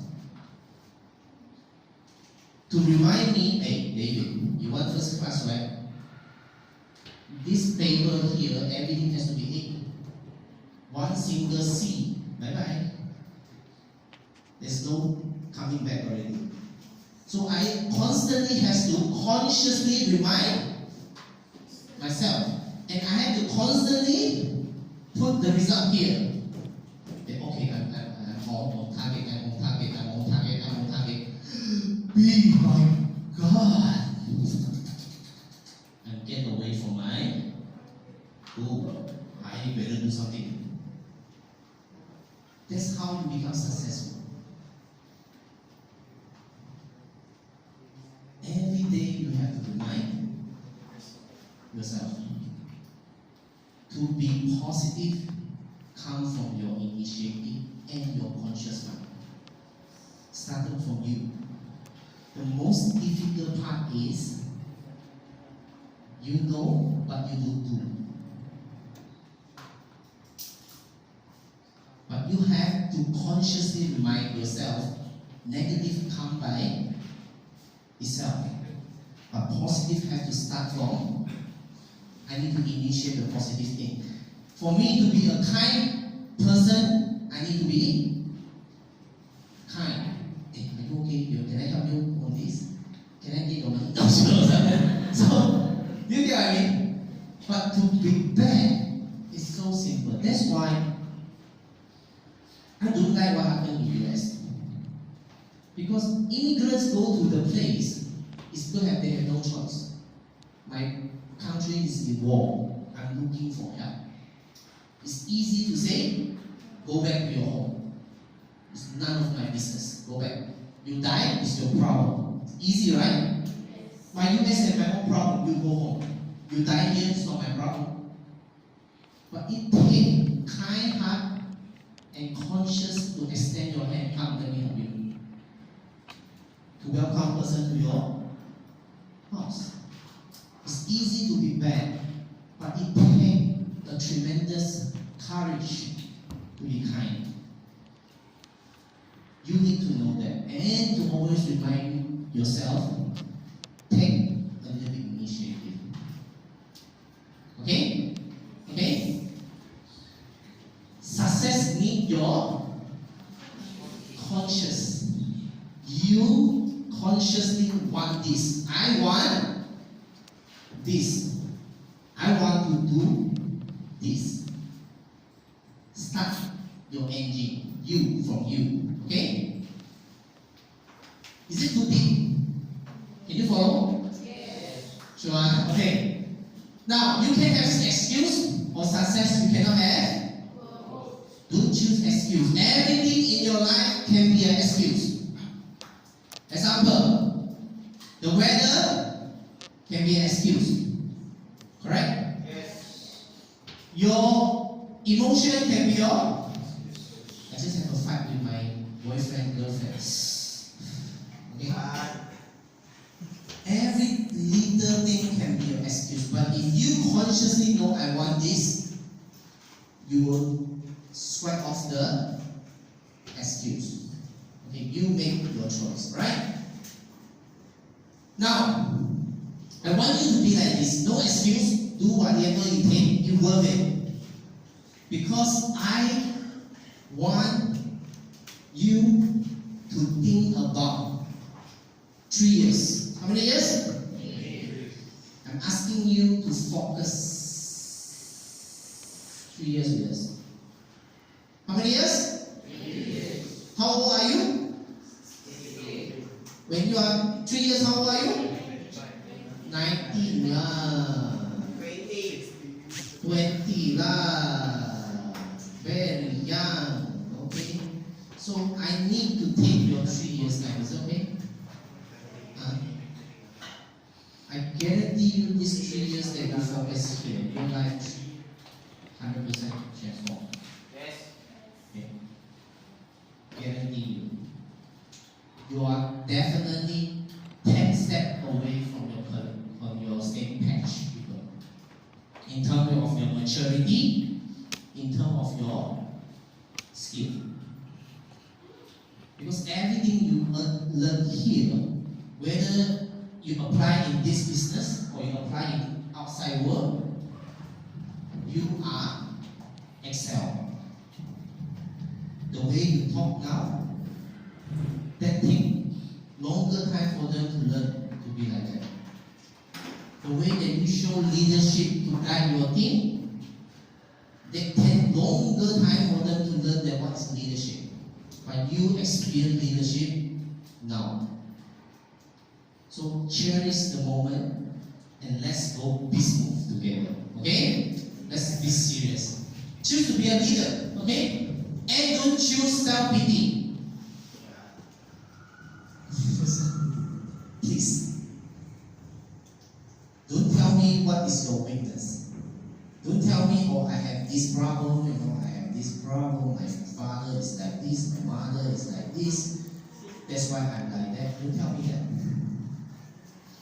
To remind me, hey David, you want first class, right? This paper here, everything has to be A. One single C, bye-bye. There's no coming back already. So I constantly have to consciously remind myself. And I have to constantly put the result here. Okay, I'm on target, I'm on target, I'm on target, I'm on target. Be my God. And get away from my goal. I better do something. That's how you become successful. Every day you have to remind yourself to be positive, come from your initiative and your conscious mind. Starting from you. The most difficult part is you know but you don't do. But you have to consciously remind yourself negative come by itself. But positive have to start from I need to initiate the positive thing. For me to be a kind person, I need to be kind. Hey, are you okay? Can I help you on this? Can I get your money? No, sure. So, you get what I mean? But to be bad is so simple. That's why I don't like what happened in the US. Because immigrants go to the place, it's because they have no choice. My country is in war. I'm looking for help. It's easy to say, go back to your home. It's none of my business. Go back. You die, it's your problem. It's easy, right? My US have my own problem. You go home. You die here, it's not my problem. But it takes kind heart and conscious to extend your hand, come let me help you. To welcome a person to your house. It's easy to be bad, but it takes a tremendous courage to be kind. You need to know that, and to always remind yourself, take a little bit initiative. Okay? Okay? Success needs your conscious. You consciously want this. I want this. I want to do this. Start your engine. You from you. Okay? Is it too deep? Can you follow? Yes. Sure. Okay. Now you can have excuse or success you cannot have. Don't choose excuse. Everything in your life can be an excuse. Example, the weather can be an excuse. Correct? Yes. Your emotion can be your. I just have a fight with my boyfriend, girlfriend. Okay? Every little thing can be an excuse. But if you consciously know I want this, you will sweat off the excuse. Okay, you make your choice, right? Now, I want you to be like this. No excuse. Do whatever you think. You worth it. Because I want you to think about 3 years. How many years? I'm asking you to focus 3 years with us. How many years? How old are you? When you are 3 years, how old are you? 19 lah. 20 lah. Very young. Okay. So I need to take your 3 years time. Is it okay? I guarantee you these 3 years that you focus here, your life 100% transform. Yes. Okay. Guarantee you. You are definitely 10 steps away from your same patch people. In terms of your maturity, in terms of your skill. Because everything you learn here, whether you apply in this business or you apply in outside world, you are excel. The way you talk now, that take longer time for them to learn to be like that. The way that you show leadership to guide your team, that take longer time for them to learn that what's leadership. But you experience leadership now. So cherish the moment and let's go this move together. Okay? Let's be serious. Choose to be a leader. Okay? And don't choose self-pity. Please. Don't tell me what is your weakness. Don't tell me, oh, I have this problem, I have this problem, my father is like this, my mother is like this, that's why I'm like that. Don't tell me that.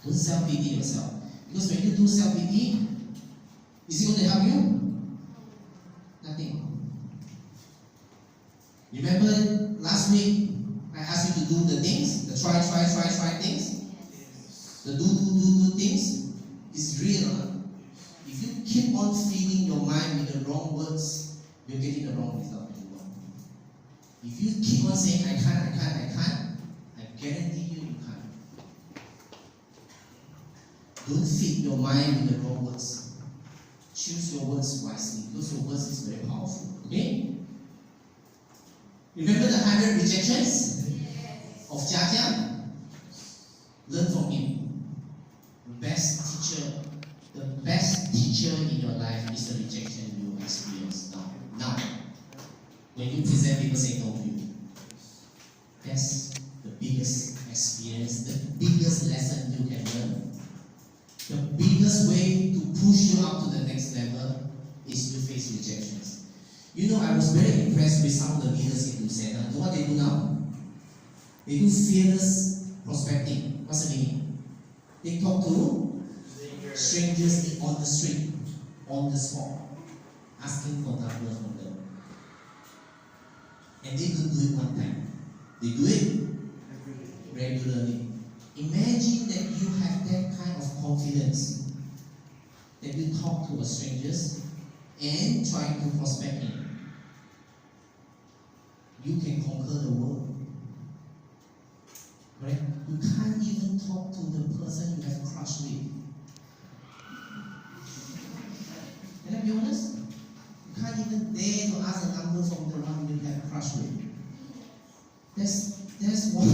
Don't self-pity yourself. Because when you do self-pity, is it going to help you? Nothing. Remember last week, I asked you to do the things, the try things? The do things? It's real. Huh? If you keep on feeding your mind with the wrong words, you're getting the wrong result. If you keep on saying, I can't, I guarantee you can't. Don't feed your mind with the wrong words. Choose your words wisely, because your words is very powerful. Okay? Remember the 100 rejections of Jia Jiang? Learn from him. The best teacher in your life is the rejection you experience now. When you present, people say no to you. That's the biggest experience, the biggest lesson you can learn. The biggest way to push you up to the next level is to face rejections. You know, I was very impressed with some of the leaders in Lucena. You know what they do now? They do fearless prospecting. What's the meaning? They talk to strangers on the street, on the spot, asking for numbers from them. And they don't do it one time. They do it regularly. Imagine that you have that kind of confidence that you talk to a strangers and try to prospect him. You can conquer the world. Right? You can't even talk to the person you have crushed with. Can I be honest? You can't even dare to ask a number from the one you have crushed with. That's why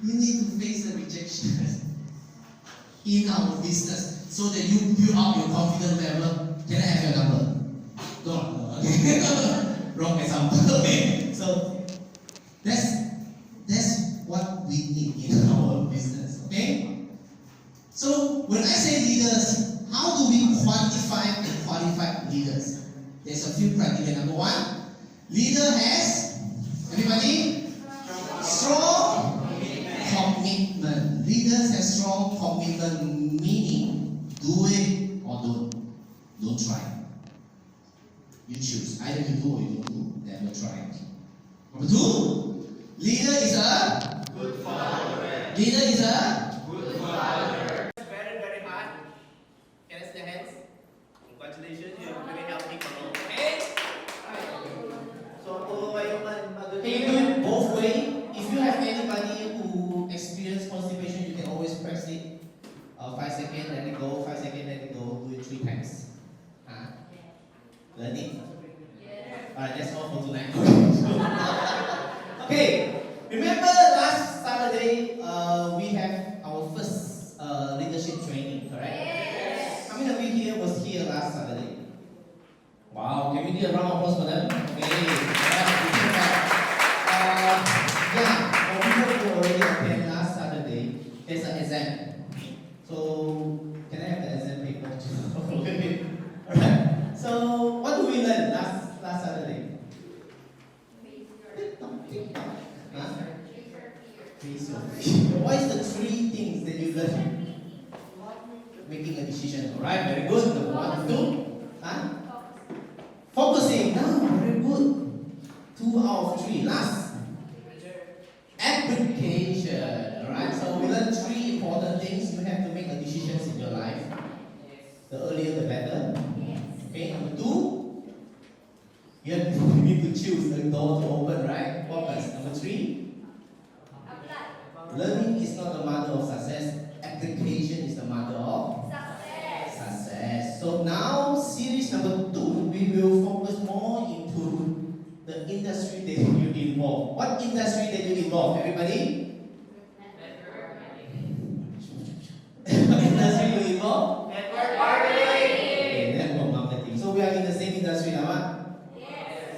you need to face the rejection in our business so that you build up your confidence level. Can I have your number? No. Okay. Wrong example. Okay. So that's what we need in our business. Okay? So when I say leaders, how do we quantify and qualify leaders? There's a few criteria. Number one, leader has, everybody, strong commitment. Leaders have strong commitment, meaning do it or don't. Don't try. You choose. Either you do or you don't do. Never try. Number two, leader is a Good father. leader is a Good father. Very, very hard. Can I see the hands? Congratulations, you have a very healthy couple. Okay? 5 seconds, let it go, 5 seconds, let it go, do it 3 times. Learning? Alright, that's all for tonight. Okay, remember last Saturday we have our first leadership training, correct? Yes. How many of you here was here last Saturday? Wow, can we do a round of applause for them? Okay, alright, we take that. Yeah, for people who already attended last Saturday, there's an exam. So, can I have the exam paper? Okay. Alright, so what do we learn last Saturday? Huh? Face your fear. What is the 3 things that you learn? Making a decision. Alright, very good. Number 1, 2. Huh? Focusing. Now, very good. 2 out of 3. Last. Application. Alright, so we learned 3 important things. You have to make a decisions in your life. The earlier the better. Okay, number 2. You need to choose the door to open, right? Focus. Number 3. Learning is not the mother of success. Application is the mother of success. So now, series number 2, we will focus more into the industry that you involve. What industry that you involve, everybody? What industry you involve? Network marketing. Okay, network marketing. So we are in the same industry now, huh?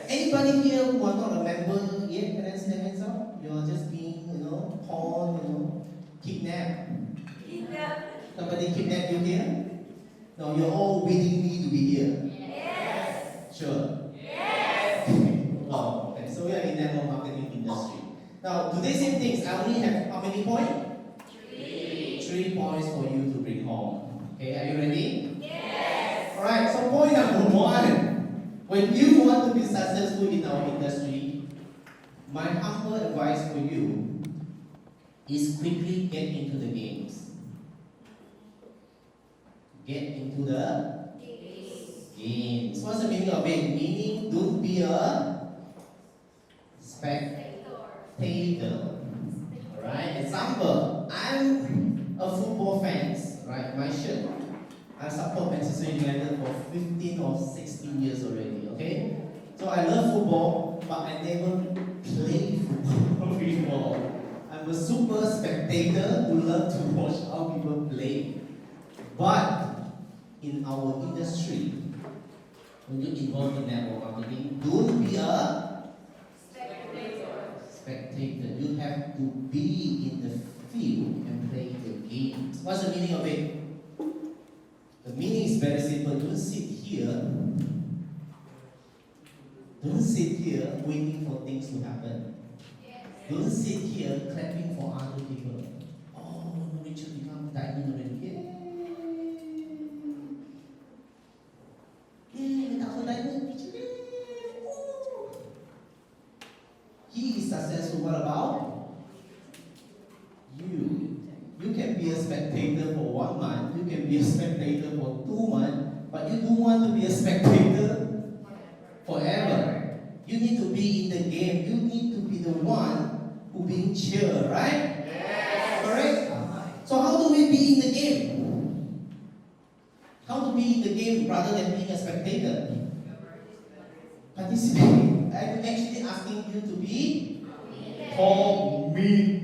Anybody here who are not a member yet? Can I see their hands up? You are just being, pawned, kidnapped. Somebody kidnapped you here? No, you're all waiting me to be here. Sure. Wow. Okay, so we are in network marketing industry. Now, today same things. I only have how many points? 3 points for you to bring home. Okay, are you ready? Alright, so point number 1. When you want to be successful in our industry, my humble advice for you is quickly get into the games. Get into the games. What's the meaning of it? Meaning, don't be a spectator. Alright, example, I'm a football fan, right? My shirt. I support Manchester United for 15 or 16 years already, okay? So I love football, but I never play football before. I'm a super spectator who loves to watch how people play. But in our industry, when you involve in network marketing, don't be a spectator. You have to be in the field and play the games. What's the meaning of it? The meaning is very simple. Don't sit here. Don't sit here waiting for things to happen. Don't sit here clapping for other people. Oh, Richard become diamond already. Yay, another diamond. Richard. Yay. He is successful. What about you? You can be a spectator for 1 month, you can be a spectator for 2 months, but you don't want to be a spectator forever. You need to be in the game. You need to be the one who being cheered, right? Correct? So how do we be in the game? How to be in the game rather than being a spectator? Participate. I'm actually asking you to be committed.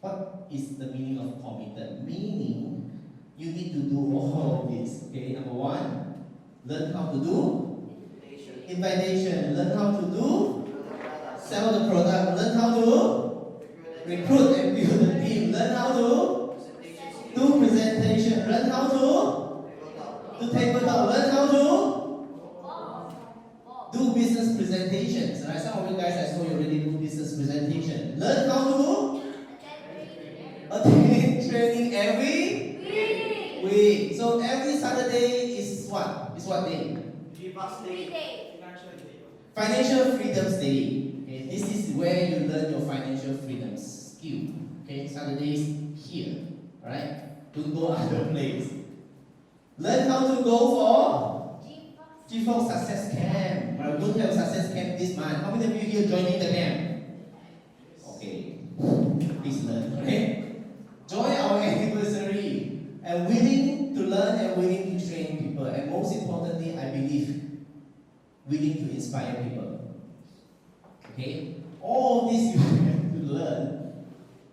What is the meaning of committed? Meaning, you need to do all of this. Okay, number 1, learn how to do invitation. Learn how to do sell the product. Learn how to recruit and build the team. Learn how to do presentation. Learn how to do table talk. Learn how to do business presentations. Right? Some of you guys, I saw you already do business presentation. Learn how to attend training every week. So every Saturday is what? Is what day? Financial Freedoms Day. Okay, this is where you learn your financial freedom skill. Okay, Saturdays here. Alright? Don't go other place. Learn how to go for G4 Success Camp. We're going to have Success Camp this month. How many of you here joining the camp? Okay. Please learn. Okay? willing to inspire people. Okay? All this you have to learn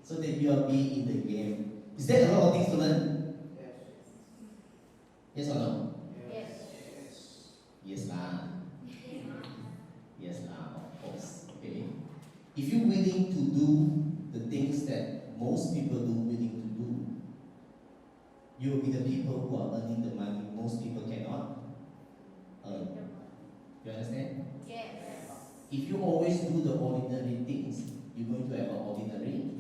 so that you will be in the game. Is there a lot of things to learn? Yes or no? Yes lah. Yes lah, of course. Okay? If you're willing to do the things that most people don't willing to do, you will be the people who are earning the money most people cannot earn. You understand? If you always do the ordinary things, you're going to have an ordinary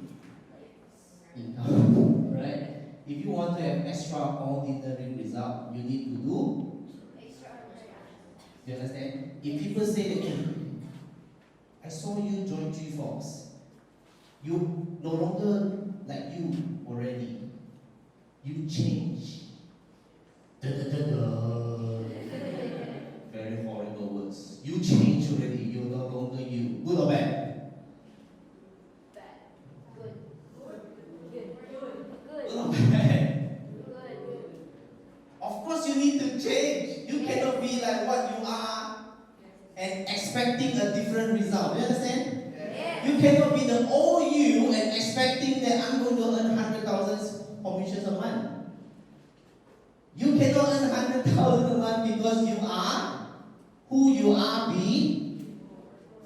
income, right? If you want to have extraordinary result, you need to do. You understand? If people say that, I saw you join G-Force, you no longer like you already. You change. Da, da, da, da. Very horrible words. You change already. You're no longer you. Good or bad? Good or bad? Of course you need to change. You cannot be like what you are and expecting a different result. You understand? You cannot be the old you and expecting that I'm going to earn 100,000 commissions a month. You cannot earn 100,000 a month because you are who you are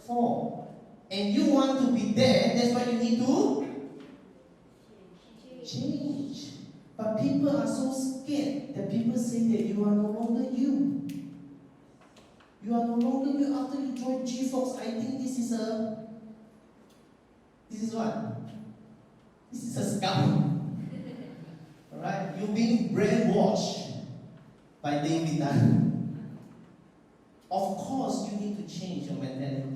before. And you want to be there, that's why you need to change. But people are so scared that people say that you are no longer you. You are no longer you after you join G-Force. I think this is what? This is a scam. Alright? You're being brainwashed by David Dunn. Of course, you need to change your mentality.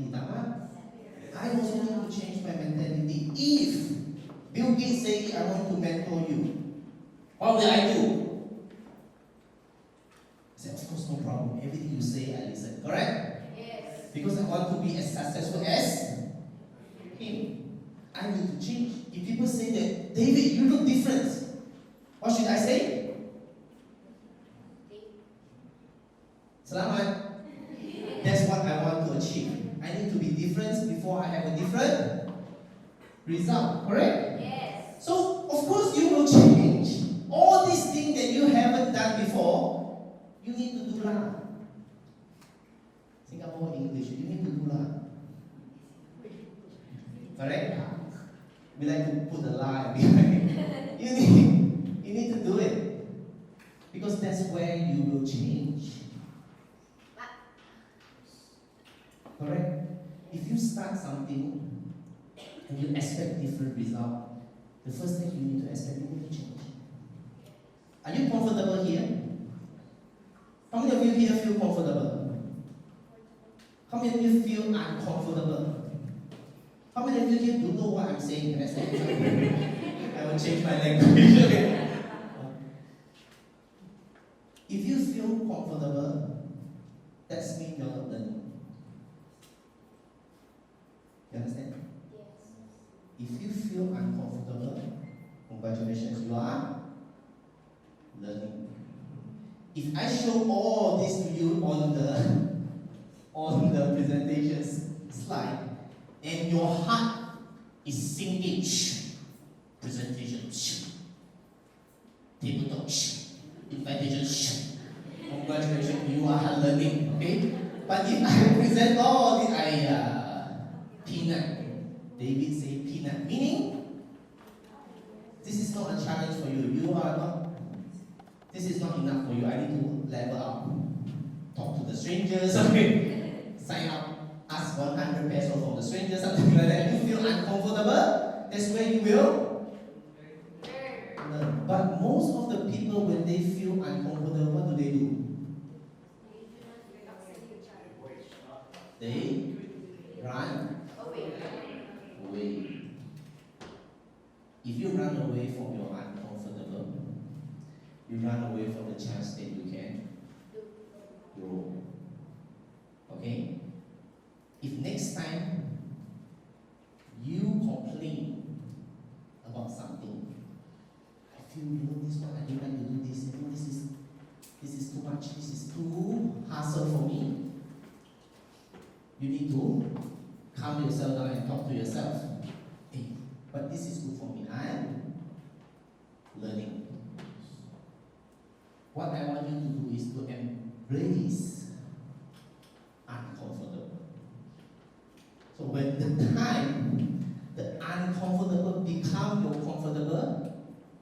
I also need to change my mentality. If Bill Gates say, I want to mentor you, what will I do? I said, of course, no problem. Everything you say, I listen. Correct? Yes. Because I want to be as successful as him. I need to change. If people say that, David, you look different, what should I say? Selamat. That's what I want to achieve. I need to be different before I have a different result. Correct? Yes. So, of course, you will change. All these things that you haven't done before, you need to do lah. Singapore English, you need to do lah. Correct? We like to put a lie behind. You need to do it. Because that's where you will change. Correct? If you start something and you expect different result, the first thing you need to expect, you need to change. Are you comfortable here? How many of you here feel comfortable? How many of you feel uncomfortable? How many of you here don't know what I'm saying? Can I say it? I will change my language. If you feel comfortable, that's mean you're not learning. You understand? Yes. If you feel uncomfortable, congratulations, you are learning. If I show all this to you on the presentation slide, and your heart is sinking, presentation, table talk, invitation, congratulations, you are learning. Okay? But if I present all this, peanut. David say peanut, meaning this is not a challenge for you. You are not. This is not enough for you. I need to level up. Talk to the strangers. Okay. Sign up. Ask 100 pesos from the strangers. Something like that. You feel uncomfortable. That's where you will learn. But most of the people, when they feel uncomfortable, what do? They run away. If you run away from your uncomfortable, you run away from the chance that you can grow. Okay? If next time you complain about something, I feel this one, I don't like to do this, this is too much, this is too hassle for me. you need to calm yourself down and talk to yourself. Hey, but this is good for me. I'm learning. What I want you to do is to embrace uncomfortable. So when the time the uncomfortable become your comfortable,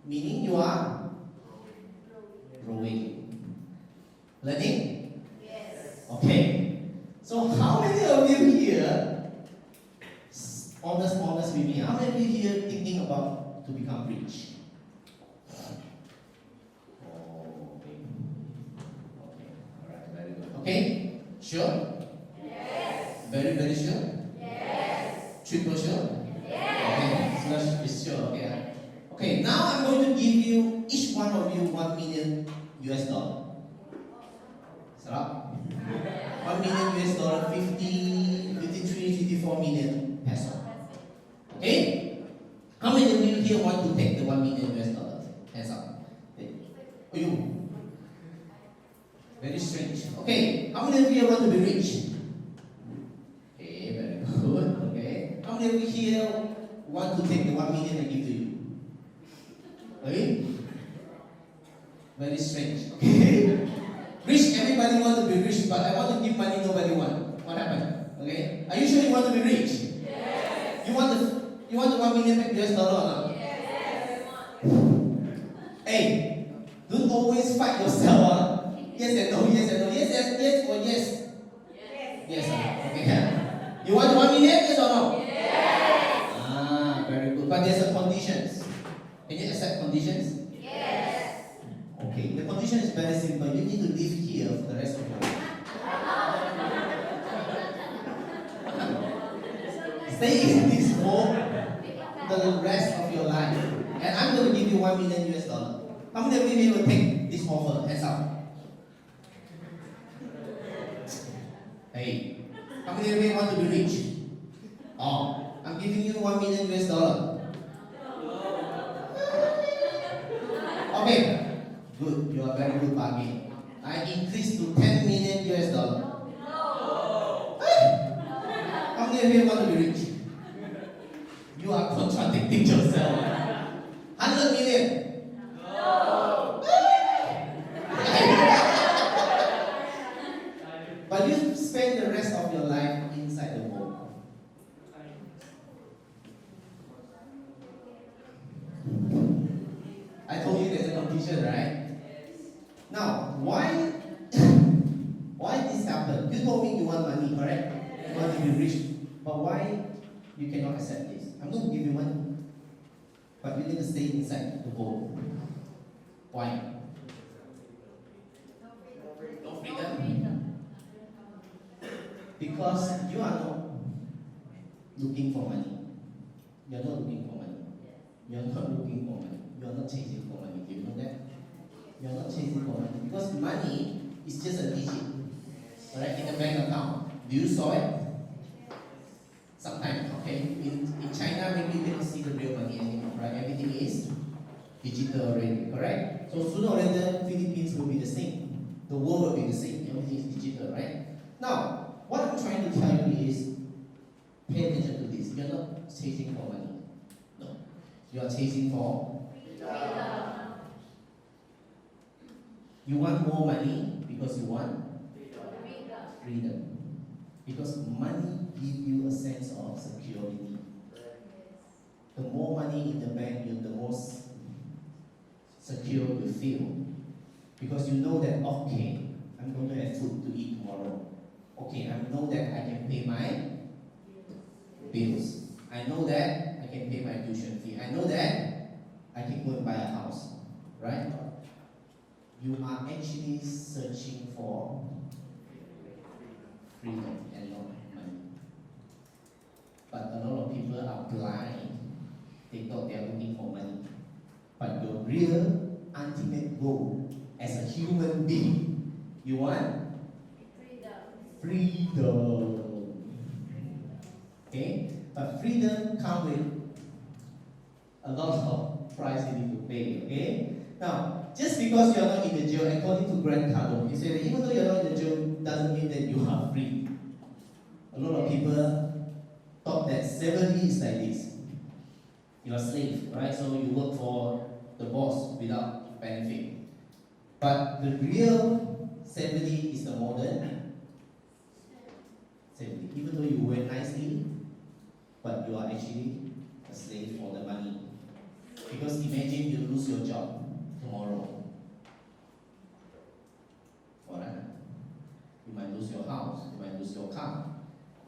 meaning you are growing. Learning? Yes. Okay. So how many of you here, honest with me, how many of you here thinking about to become rich? Oh, okay. Okay. Alright, very good. Okay? Sure? Yes. Very sure? Yes. Triple sure? Yes. Okay, slash is sure, okay. Okay, now I'm going to give you, each one of you, 1 million US dollar. Sarap? 1 million US dollar, 50, 53, 54 million peso. Okay? How many of you here want to take the 1 million US dollar? Hands up. Okay. Oh, you. Very strange. Okay, how many of you want to be rich? Okay, very good. Okay. How many of you here want to take the 1 million and give to you? Okay? Very strange. Okay? Rich, everybody want to be rich, but I want to give money, nobody want. What happened? Okay? Are you sure you want to be rich? Yes. You want the 1 million US dollar or not? Yes. Hey, don't always fight yourself. Yes and no, yes and no, yes or yes. Yes. Okay. You want 1 million, yes or no? Yes. Ah, very good. But there's a conditions. Can you accept conditions? Yes. Okay. The condition is very simple. You need to live here for the rest of your life. Stay in this home the rest of your life. And I'm going to give you 1 million US dollar. How many of you will take this offer? Hands up. Hey, how many of you want to be rich? Oh, I'm giving you 1 million US dollar. Okay, good. You are very good bargain. I increase to 10 million US dollar. How many of you want to be rich? You are contradicting yourself. 100 million. But you spend the rest of your life inside the home. I told you there's a condition, right? Now, why this happened? You told me you want money, correct? You want to be rich. But why you cannot accept this? I'm going to give you money. But you need to stay inside the home. Why? No freedom. Because you are not looking for money. You are not looking for money. You are not looking for money. You are not chasing for money. Do you know that? You are not chasing for money. Because money is just a digit. Alright, in the bank account. Do you saw it? Sometimes, okay. In China, maybe they don't see the real money anymore, right? Everything is digital already, correct? So sooner or later, Philippines will be the same. The world will be the same. Everything is digital, right? Now, what I'm trying to tell you is, pay attention to this. You're not chasing for money. No. You are chasing for Freedom. You want more money because you want Freedom. freedom. Because money gives you a sense of security. The more money in the bank, the more secure you feel. Because you know that, okay, I'm going to have food to eat tomorrow. Okay, I know that I can pay my bills. I know that I can pay my tuition fee. I know that I can go and buy a house. Right? You are actually searching for freedom and not money. But a lot of people are blind. They thought they are looking for money. But your real ultimate goal as a human being, you want freedom. Okay? But freedom comes with a lot of price you need to pay. Okay? Now, just because you are not in the jail, according to Grant Cardone, he said that even though you are not in the jail, doesn't mean that you are free. A lot of people thought that slavery is like this. You're a slave, right? So you work for the boss without benefit. But the real slavery is the modern slavery. Even though you work nicely, but you are actually a slave for the money. Because imagine you lose your job tomorrow. Alright? You might lose your house, you might lose your car.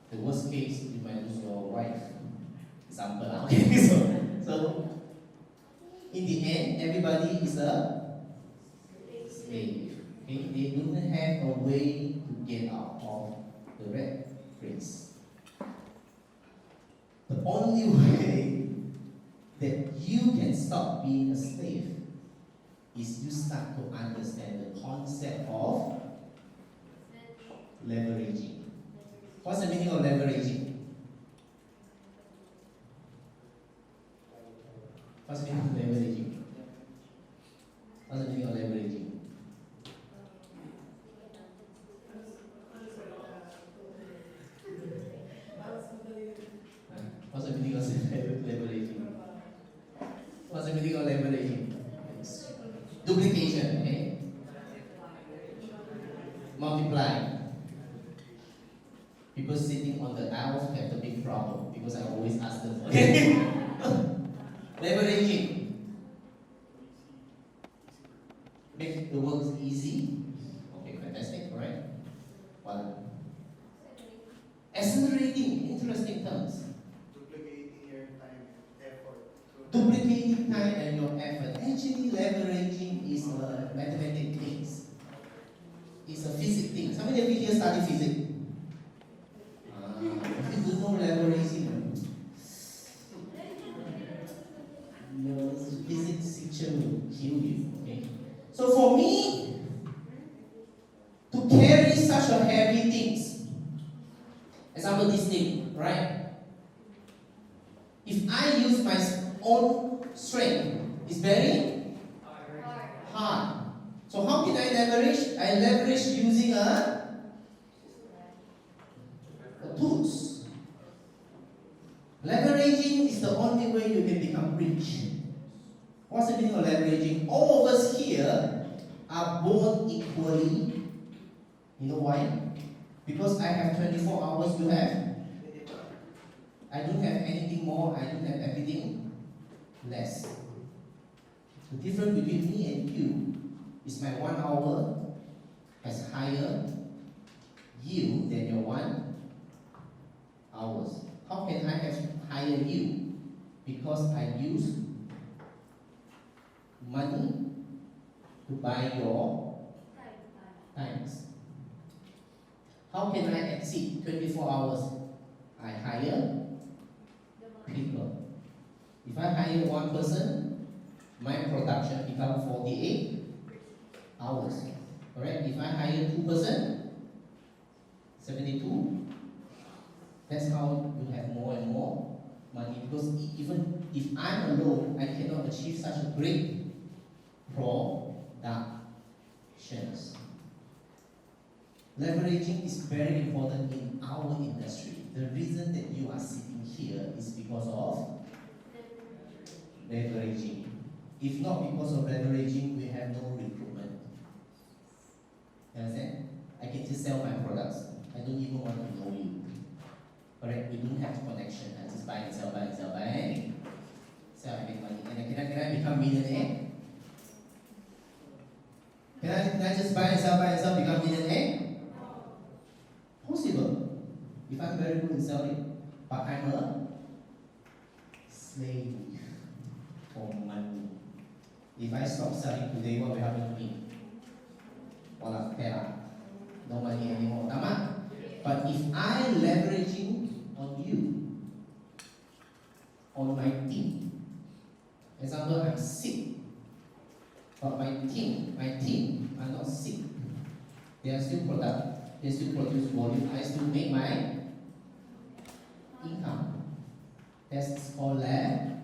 The worst case, you might lose your wife. Example, okay? So in the end, everybody is a slave. Okay? They don't have a way to get out of the rat race. The only way that you can stop being a slave is you start to understand the concept of leveraging. What's the meaning of leveraging? What's the meaning of leveraging? What's the meaning of leveraging? What's the meaning of leveraging? What's the meaning of leveraging? Duplication, okay? Multiply. People sitting on the aisle have the big problem because I always ask them, okay? Leveraging. Make the work easy. Okay, fantastic, alright? One. Accelerating, interesting terms. Duplicating your time, effort. Duplicating time and your effort. Actually, leveraging is a mathematical thing. It's a physics thing. How many of you here study physics? If you don't know leveraging, your physics teacher will kill you. Okay. So for me to carry such a heavy things, example this thing, right? If I use my own strength, it's very hard. So how can I leverage? I leverage using a tools. Leveraging is the only way you can become rich. What's the meaning of leveraging? All of us here are born equally. You know why? Because I have 24 hours, you have. I don't have anything more, I don't have everything less. The difference between me and you is my 1 hour has higher yield than your 1 hours. How can I have higher yield? Because I use money to buy your times. How can I exceed 24 hours? I hire people. If I hire one person, my production becomes 48 hours. Alright? If I hire 2 person, 72. That's how you have more and more money. Because even if I'm alone, I cannot achieve such a great productions. Leveraging is very important in our industry. The reason that you are sitting here is because of leveraging. If not because of leveraging, we have no recruitment. You understand? I can just sell my products. I don't even want to know you. Correct? We don't have connection. I just buy and sell, buy and sell, buy and sell and make money. And can I become millionaire? Can I just buy and sell, become millionaire? Possible. If I'm very good in selling. But I'm a slave for money. If I stop selling today, what will happen to me? Voila, tera. No money anymore. Tama? But if I leveraging on you, on my team, example, I'm sick, but my team are not sick. They are still they still produce volume. I still make my income. That's called leveraging.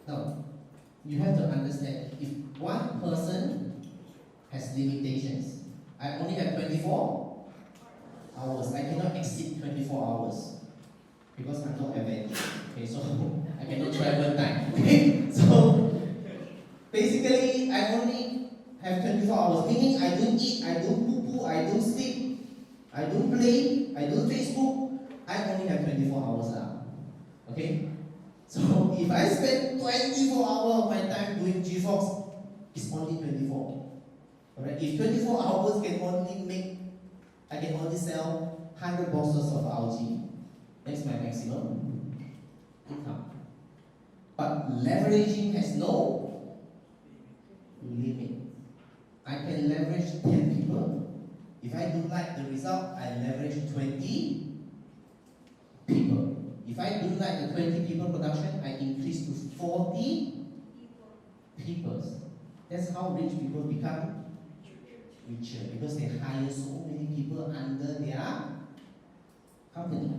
Now, you have to understand, if one person has limitations, I only have 24 hours. I cannot exceed 24 hours because I'm not adventurous. Okay, so I cannot travel time. Okay, so basically I only have 24 hours, meaning I don't eat, I don't poo-poo, I don't sleep, I don't play, I don't Facebook. I only have 24 hours now. Okay? So if I spend 24 hours of my time doing GFox, it's only 24. Alright? If 24 hours can only make, I can only sell 100 boxes of algae. That's my maximum income. But leveraging has no limit. I can leverage 10 people. If I don't like the result, I leverage 20 people. If I don't like the 20 people production, I increase to 40 people. That's how rich people become richer, because they hire so many people under their company.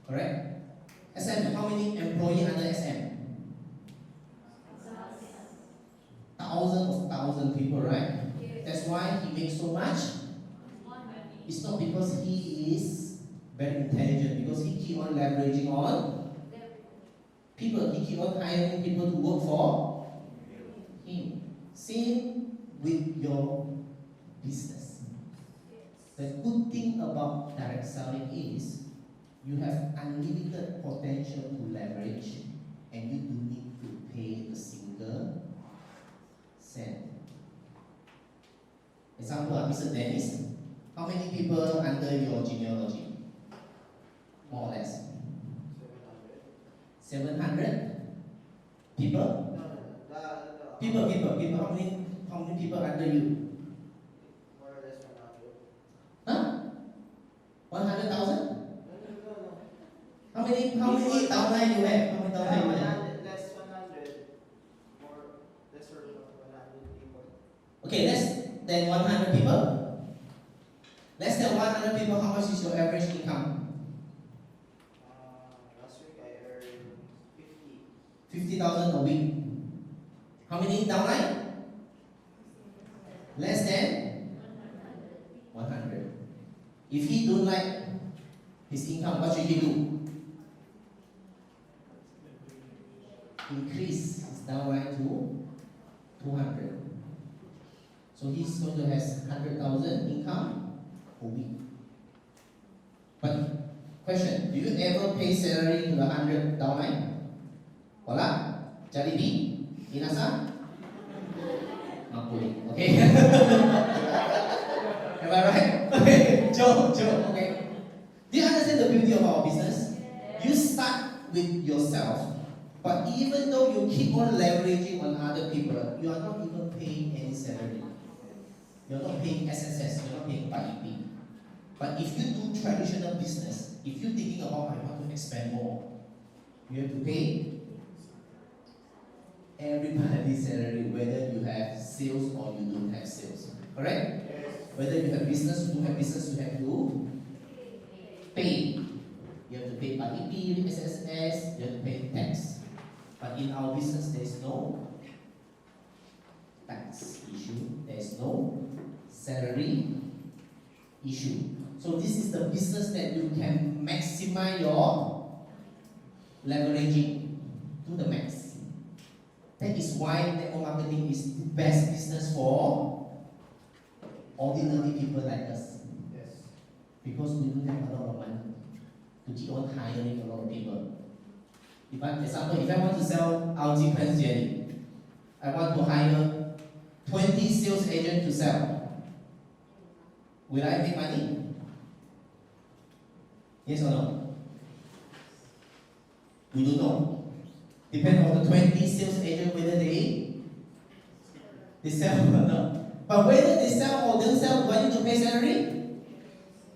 Correct? SM, how many employees under SM? Thousands people, right? That's why he makes so much. It's not because he is very intelligent, because he keep on leveraging on people. He keep on hiring people to work for him. Same with your business. The good thing about direct selling is you have unlimited potential to leverage, and you do need to pay a single cent. Example, Mr. Dennis, how many people under your genealogy? More or less. 700 people? People. How many people under you? More or less 100. Huh? 100,000? No. How many downline you have? How many downline you have? Less 100. More, lesser 100 people. Okay, less than 100 people. Less than 100 people, how much is your average income? Last week I earned 50. 50,000 a week. How many downline? Less than 100. If he don't like his income, what should he do? Increase his downline to 200. So he's going to have 100,000 income a week. But question, do you ever pay salary to the 100 downline? Wala? Jollibee? Inasa? Makuli. Okay? Am I right? Okay. Joe, okay. Do you understand the beauty of our business? You start with yourself, but even though you keep on leveraging on other people, you are not even paying any salary. You're not paying SSS, you're not paying PAIP. But if you do traditional business, if you're thinking about, I want to expand more, you have to pay everybody's salary, whether you have sales or you don't have sales. Correct? Yes. Whether you have business or don't have business, you have to pay. You have to pay PAIP, SSS, you have to pay tax. But in our business, there is no tax issue, there is no salary issue. So this is the business that you can maximize your leveraging to the max. That is why network marketing is the best business for ordinary people like us. Yes. Because we don't have a lot of money to keep on hiring a lot of people. If I want to sell algae cleanse jelly, I want to hire 20 sales agents to sell. Will I make money? Yes or no? We don't know. Depends on the 20 sales agents whether they sell or not. But whether they sell or don't sell, do I need to pay salary?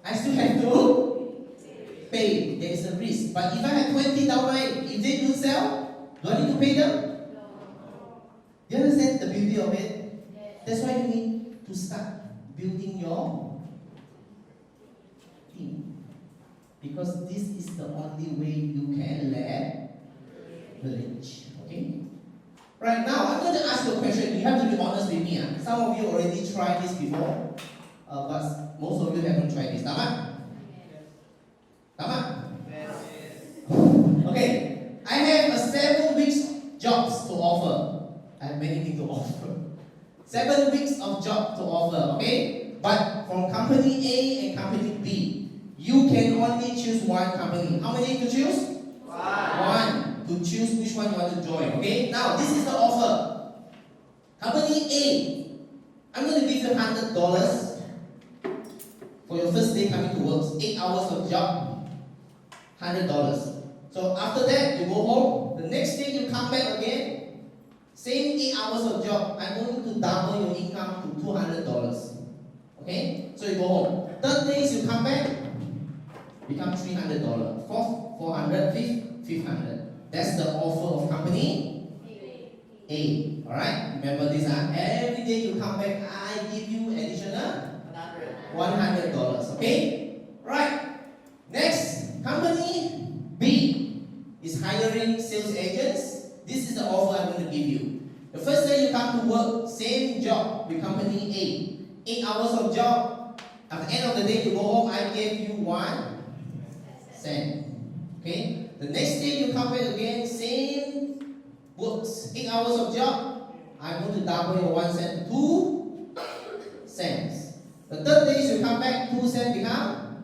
I still have to pay. There is a risk. But if I have 20 downline, if they don't sell, do I need to pay them? Do you understand the beauty of it? That's why you need to start building your team. Because this is the only way you can leverage. Okay? Right now, I'm going to ask you a question. You have to be honest with me. Some of you already tried this before, but most of you haven't tried this. Tamat? jobs to offer. I have many things to offer. 7 weeks of job to offer, okay? But from company A and company B, you can only choose one company. How many to choose? One. To choose which one you want to join, okay? Now, this is the offer. Company A, I'm going to give you $100 for your first day coming to work. 8 hours of job, $100. So after that, you go home. The next day you come back again. Same 8 hours of job. I'm going to double your income to $200. Okay? So you go home. Third days you come back, become $300. Fourth, $400. Fifth, $500. That's the offer of company A. Alright? Remember this, every day you come back, I give you additional $100. Okay? Right. Next, company B is hiring sales agents. This is the offer I'm going to give you. The first day you come to work, same job with company A. 8 hours of job. At the end of the day, you go home, I gave you 1 cent. Okay? The next day you come back again, same works. 8 hours of job. I'm going to double your 1 cent to 2 cents. The third day you come back, 2 cents become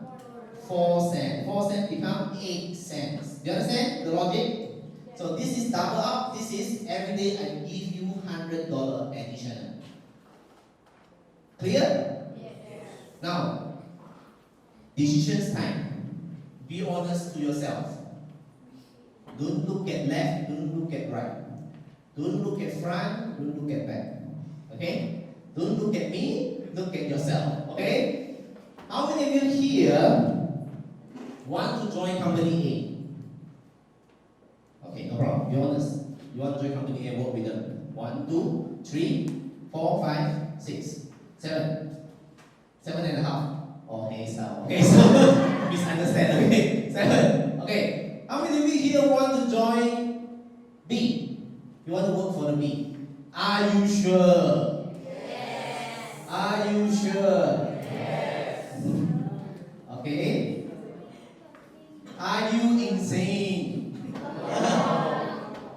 4 cents. 4 cents become 8 cents. Do you understand the logic? So this is double up. This is every day I give you $100 additional. Clear? Now, decisions time. Be honest to yourself. Don't look at left, don't look at right. Don't look at front, don't look at back. Okay? Don't look at me, look at yourself. Okay? How many of you here want to join company A? Okay, no problem. Be honest. You want to join company A, work with them. 1, 2, 3, 4, 5, 6, 7. 7.5. Okay, so misunderstand. Okay, 7. Okay. How many of you here want to join B? You want to work for the B? Are you sure? Yes. Are you sure? Yes. Okay. Are you insane?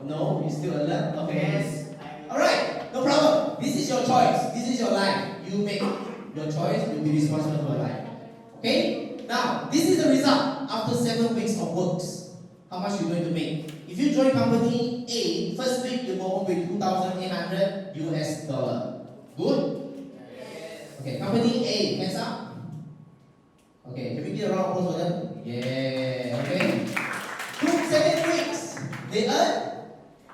No, you still alert? Okay. Yes. Alright, no problem. This is your choice. This is your life. You make your choice, you'll be responsible for your life. Okay? Now, this is the result after 7 weeks of works. How much you're going to make? If you join company A, first week you go home with $2,800 US. Good? Okay, company A, hands up. Okay, can we get a round of applause for them? Yeah, okay. 2 weeks, they earn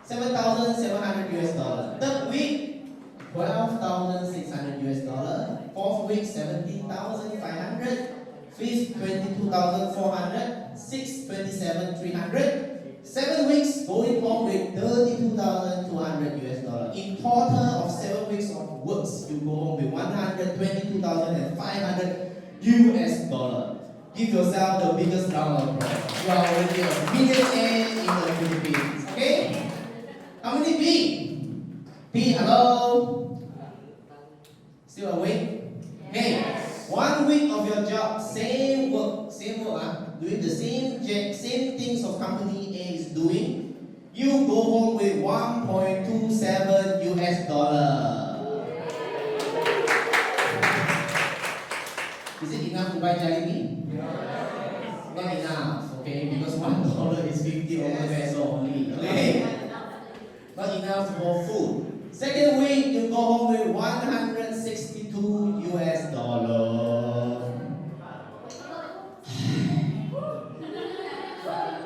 $7,700 US. Third week, $12,600 US. Fourth week, $17,500. Fifth, $22,400. Sixth, $27,300. 7 weeks, going home with $32,200 US. In total of 7 weeks of works, you go home with $122,500 US. Give yourself the biggest round of applause. You are already a millionaire in the Philippines. Okay? How many B? B, hello? Still awake? Okay. 1 week of your job, same work, doing the same things of company A is doing. You go home with $1.27 US. Is it enough to buy Jollibee? Not enough, okay? Because $1 is 50 over peso only, okay? Not enough for food. Second week, you go home with $162 US.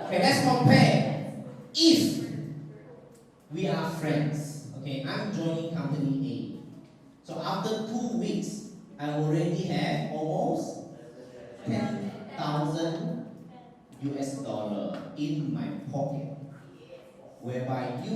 Okay, let's compare. If we are friends, okay, I'm joining company A. So after 2 weeks, I already have almost 10,000 US dollar in my pocket, whereby you